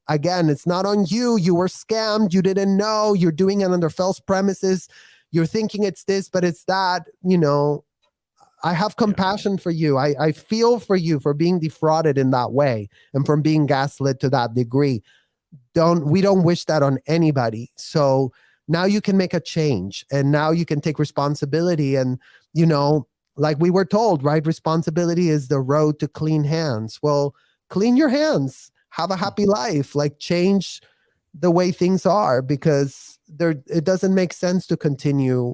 again, it's not on you. You were scammed. You didn't know. You're doing it under false premises. You're thinking it's this, but it's that. I have compassion for you. I feel for you for being defrauded in that way and from being gaslit to that degree. We don't wish that on anybody. So now you can make a change, and now you can take responsibility. And, you know, like we were told, right? Responsibility is the road to clean hands. Well, clean your hands, have a happy life, like change the way things are, because it doesn't make sense to continue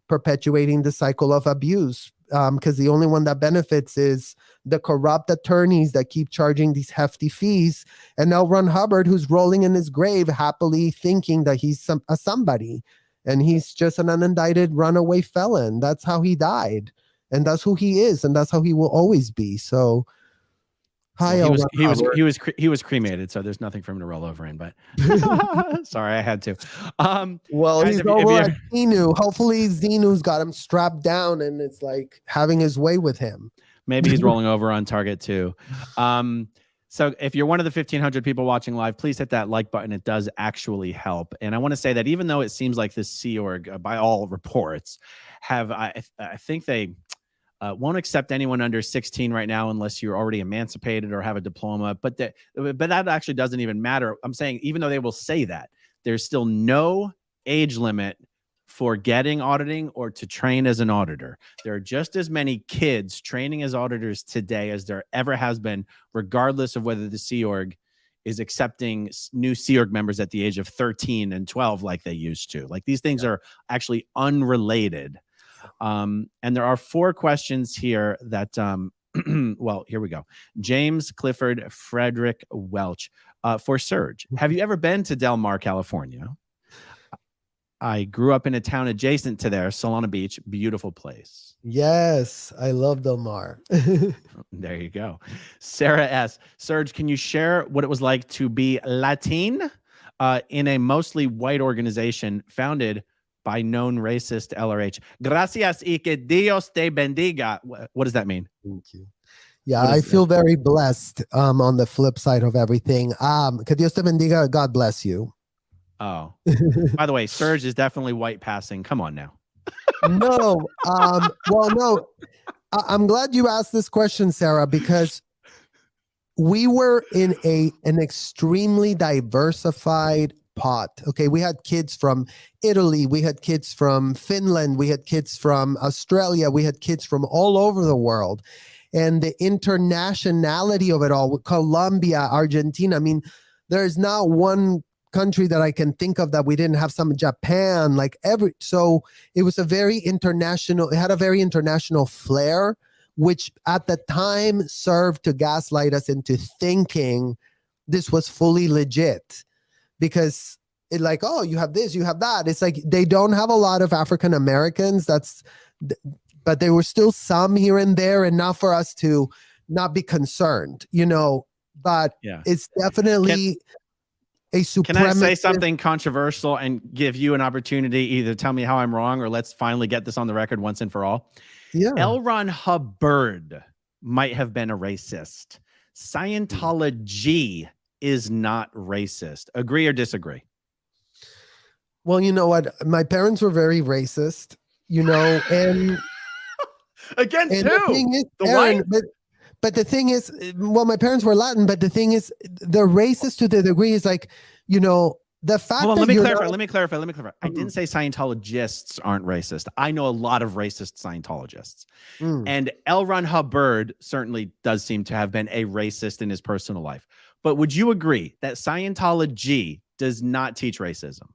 perpetuating the cycle of abuse, because the only one that benefits is the corrupt attorneys that keep charging these hefty fees, and L. Ron Hubbard, who's rolling in his grave happily thinking that he's somebody, and he's just an unindicted runaway felon. That's how he died, and that's who he is, and that's how he will always be. So well, he was cremated, so there's nothing for him to roll over in. But sorry, I had to. Well, guys, he's over at Xenu. Hopefully, Xenu's got him strapped down, and it's like having his way with him. Maybe he's rolling over on Target too. So if you're one of the 1,500 people watching live, please hit that like button. It does actually help. And I want to say that even though it seems like this Sea Org, by all reports, I think they won't accept anyone under 16 right now unless you're already emancipated or have a diploma. But that actually doesn't even matter. I'm saying even though they will say that, there's still no age limit for getting auditing or to train as an auditor. There are just as many kids training as auditors today as there ever has been, regardless of whether the Sea Org is accepting new Sea Org members at the age of 13 and 12 like they used to. Like these things are actually unrelated. And there are 4 questions here that, well, here we go. James Clifford Frederick Welch for Serge. Have you ever been to Del Mar, California? I grew up in a town adjacent to there, Solana Beach, beautiful place. Yes, I love Del Mar. There you go. Sarah S. Serge, can you share what it was like to be Latin in a mostly white organization founded by known racist LRH? Gracias y que Dios te bendiga. What does that mean? Thank you. Yeah, I feel very blessed on the flip side of everything. Que Dios te bendiga, God bless you. Oh, by the way, Serge is definitely white passing. Come on now. No, well, no, I'm glad you asked this question, Sarah, because we were in an extremely diversified pot. Okay, we had kids from Italy, we had kids from Finland, we had kids from Australia, we had kids from all over the world, and the internationality of it all, with Colombia, Argentina. I mean, there's not one country that I can think of that we didn't have some. Japan, like so it was a very international, it had a very international flair, which at the time served to gaslight us into thinking this was fully legit, because it like, oh, you have this, you have that. It's like they don't have a lot of African Americans, but there were still some here and there, and not for us to not be concerned, you know. But yeah, it's definitely a supremacist. Can I say something controversial and give you an opportunity, either tell me how I'm wrong or let's finally get this on the record once and for all? Yeah. L. Ron Hubbard might have been a racist. Scientology is not racist. Agree or disagree? Well, you know what? My parents were very racist, you know, and again, and too. The thing is, Aaron, but the thing is, well, my parents were Latin, but the thing is, the racist to the degree is like, you know, the fact that let me clarify. I didn't say Scientologists aren't racist. I know a lot of racist Scientologists. And L. Ron Hubbard certainly does seem to have been a racist in his personal life. But would you agree that Scientology does not teach racism?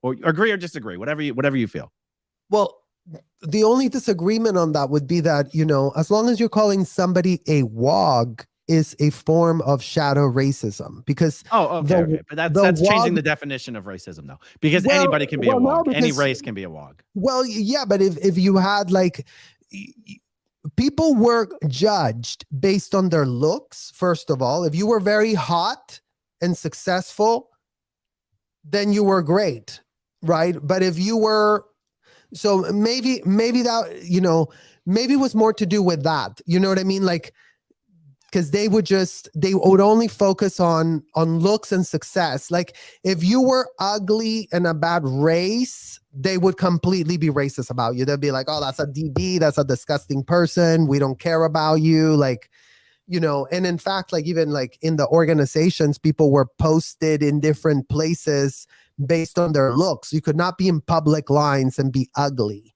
Or agree or disagree, whatever you feel. Well, the only disagreement on that would be that, you know, as long as you're calling somebody a WOG is a form of shadow racism, because okay. But that's changing the definition of racism, though, because anybody can be a WOG. Any race can be a WOG. Well, yeah, but if you had like, people were judged based on their looks, first of all. If you were very hot and successful, then you were great, right? But if you were, so maybe that, you know, maybe it was more to do with that. You know what I mean? Like, because they would only focus on looks and success. Like if you were ugly and a bad race, they would completely be racist about you. They'd be like, oh, that's a DB, that's a disgusting person, we don't care about you. Like, you know, and in fact, like even like in the organizations, people were posted in different places based on their looks. You could not be in public lines and be ugly,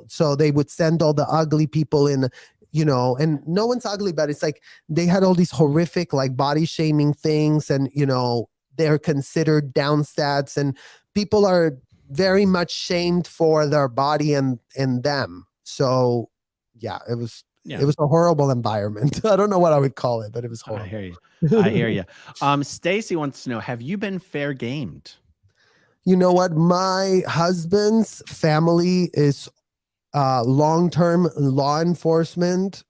so they would send all the ugly people in, and no one's ugly, but it's like they had all these horrific like body shaming things, and they're considered down stats, and people are very much shamed for their body and them. So yeah, it was a horrible environment. I don't know what I would call it, but it was horrible. I hear you. Stacy wants to know, have you been fair gamed? You know what? My husband's family is long-term law enforcement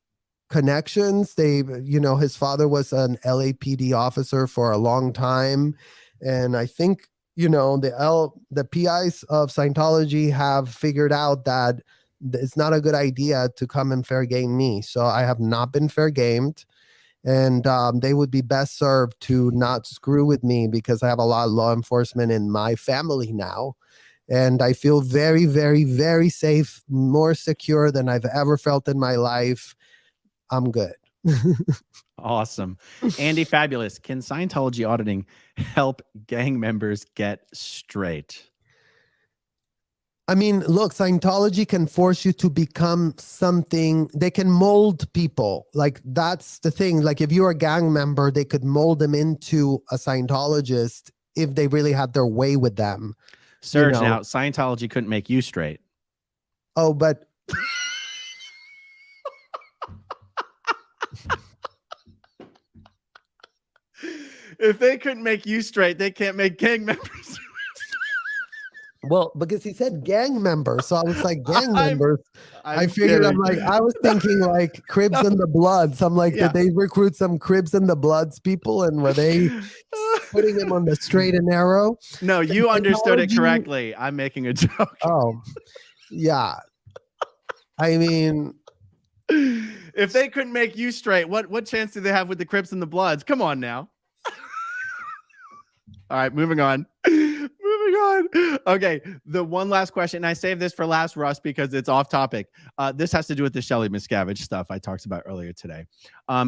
connections. His father was an LAPD officer for a long time. And I think, the PIs of Scientology have figured out that it's not a good idea to come and fair game me. So I have not been fair gamed. And they would be best served to not screw with me, because I have a lot of law enforcement in my family now. And I feel very, very, very safe, more secure than I've ever felt in my life. I'm good. Awesome. Andy Fabulous, can Scientology auditing help gang members get straight? I mean, look, Scientology can force you to become something. They can mold people. Like, that's the thing. Like, if you're a gang member, they could mold them into a Scientologist if they really had their way with them. Serge, now, Scientology couldn't make you straight. Oh, but... If they couldn't make you straight, they can't make gang members. Well, because he said gang members, so I was like, gang members. I figured kidding. I was thinking like Cribs and the Bloods. I'm like, did they recruit some Cribs and the Bloods people, and were they putting them on the straight and narrow? No, you understood it correctly. I'm making a joke. Oh, yeah. I mean, if they couldn't make you straight, what chance do they have with the Crips and the Bloods? Come on now. All right, moving on. Okay, the one last question, and I saved this for last, Russ, because it's off topic. This has to do with the Shelley Miscavige stuff I talked about earlier today.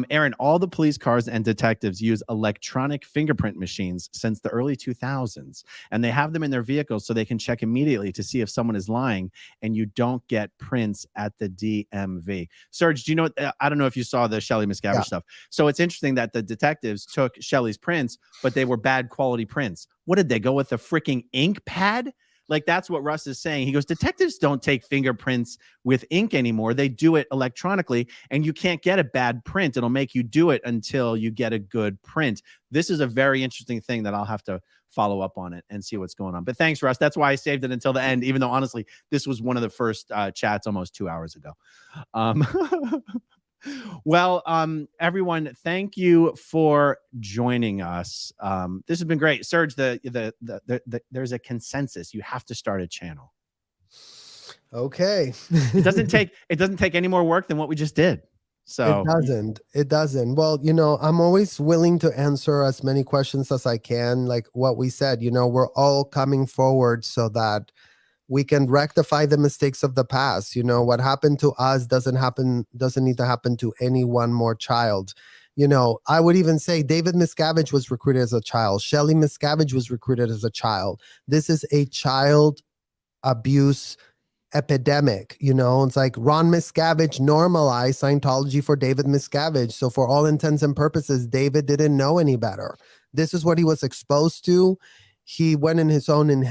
Aaron, all the police cars and detectives use electronic fingerprint machines since the early 2000s, and they have them in their vehicles so they can check immediately to see if someone is lying, and you don't get prints at the DMV. Serge, do you know? I don't know if you saw the Shelley Miscavige stuff. So it's interesting that the detectives took Shelley's prints, but they were bad quality prints. What did they go with, a freaking ink pad? Like, that's what Russ is saying. He goes, detectives don't take fingerprints with ink anymore. They do it electronically, and you can't get a bad print. It'll make you do it until you get a good print. This is a very interesting thing that I'll have to follow up on it and see what's going on. But thanks, Russ. That's why I saved it until the end, even though, honestly, this was one of the first chats almost 2 hours ago. Well, everyone, thank you for joining us. This has been great. Serge, there's a consensus. You have to start a channel. Okay. It doesn't take any more work than what we just did. So it doesn't. Well, I'm always willing to answer as many questions as I can. Like what we said, we're all coming forward so that we can rectify the mistakes of the past. What happened to us doesn't need to happen to any one more child. I would even say David Miscavige was recruited as a child. Shelley Miscavige was recruited as a child. This is a child abuse epidemic. It's like Ron Miscavige normalized Scientology for David Miscavige. So for all intents and purposes, David didn't know any better. This is what he was exposed to. He went in his own,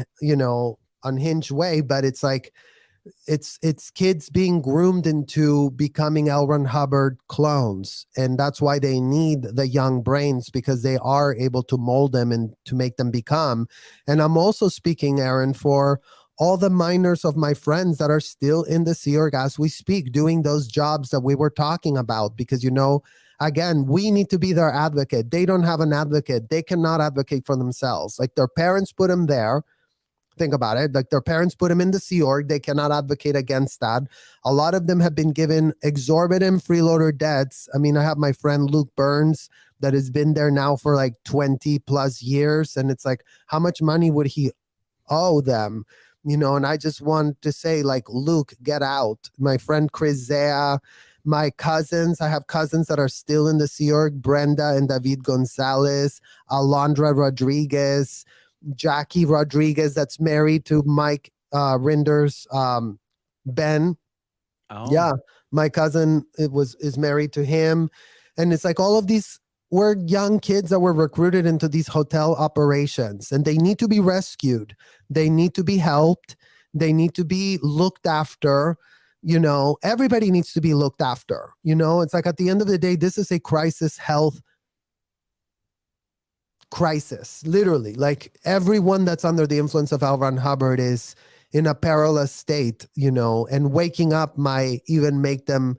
unhinged way, but it's like it's kids being groomed into becoming L. Ron Hubbard clones, and that's why they need the young brains, because they are able to mold them and to make them become. And I'm also speaking, Aaron, for all the minors of my friends that are still in the Sea Org as we speak, doing those jobs that we were talking about, because again, we need to be their advocate. They don't have an advocate. They cannot advocate for themselves. Like, their parents put them there. Think about it. Like, their parents put them in the Sea Org. They cannot advocate against that. A lot of them have been given exorbitant freeloader debts. I mean, I have my friend Luke Burns that has been there now for like 20 plus years. And it's like, how much money would he owe them? And I just want to say, like, Luke, get out. My friend Chris Zea, my cousins, I have cousins that are still in the Sea Org, Brenda and David Gonzalez, Alondra Rodriguez, Jackie Rodriguez that's married to Mike Rinder's Ben. Oh, Yeah, my cousin is married to him, and it's like all of these were young kids that were recruited into these hotel operations, and they need to be rescued. They need to be helped. They need to be looked after. You know, everybody needs to be looked after. You know, it's like at the end of the day, this is a health crisis, literally. Like everyone that's under the influence of L. Ron Hubbard is in a perilous state, you know, and waking up might even make them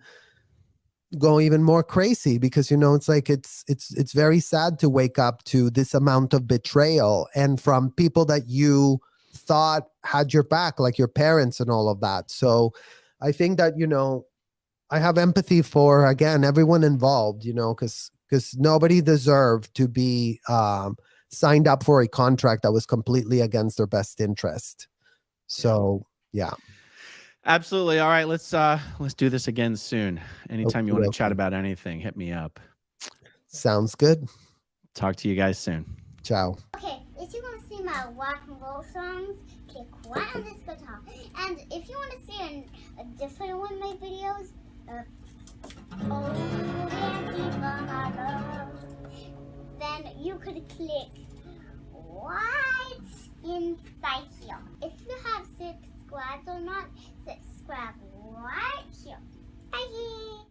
go even more crazy, because, you know, it's like it's very sad to wake up to this amount of betrayal, and from people that you thought had your back, like your parents and all of that. So I think that, you know, I have empathy for, again, everyone involved, you know, because nobody deserved to be signed up for a contract that was completely against their best interest. So yeah. absolutely. All right, let's do this again soon. Anytime you want to chat Okay. about anything, hit me up. Sounds good. Talk to you guys soon. Ciao. Okay, if you want to see my rock and roll songs, click right on this guitar. And if you want to see a different one of my videos, oh, dancing for my love, then you could click right inside here. If you have subscribed or not, subscribe right here. Bye.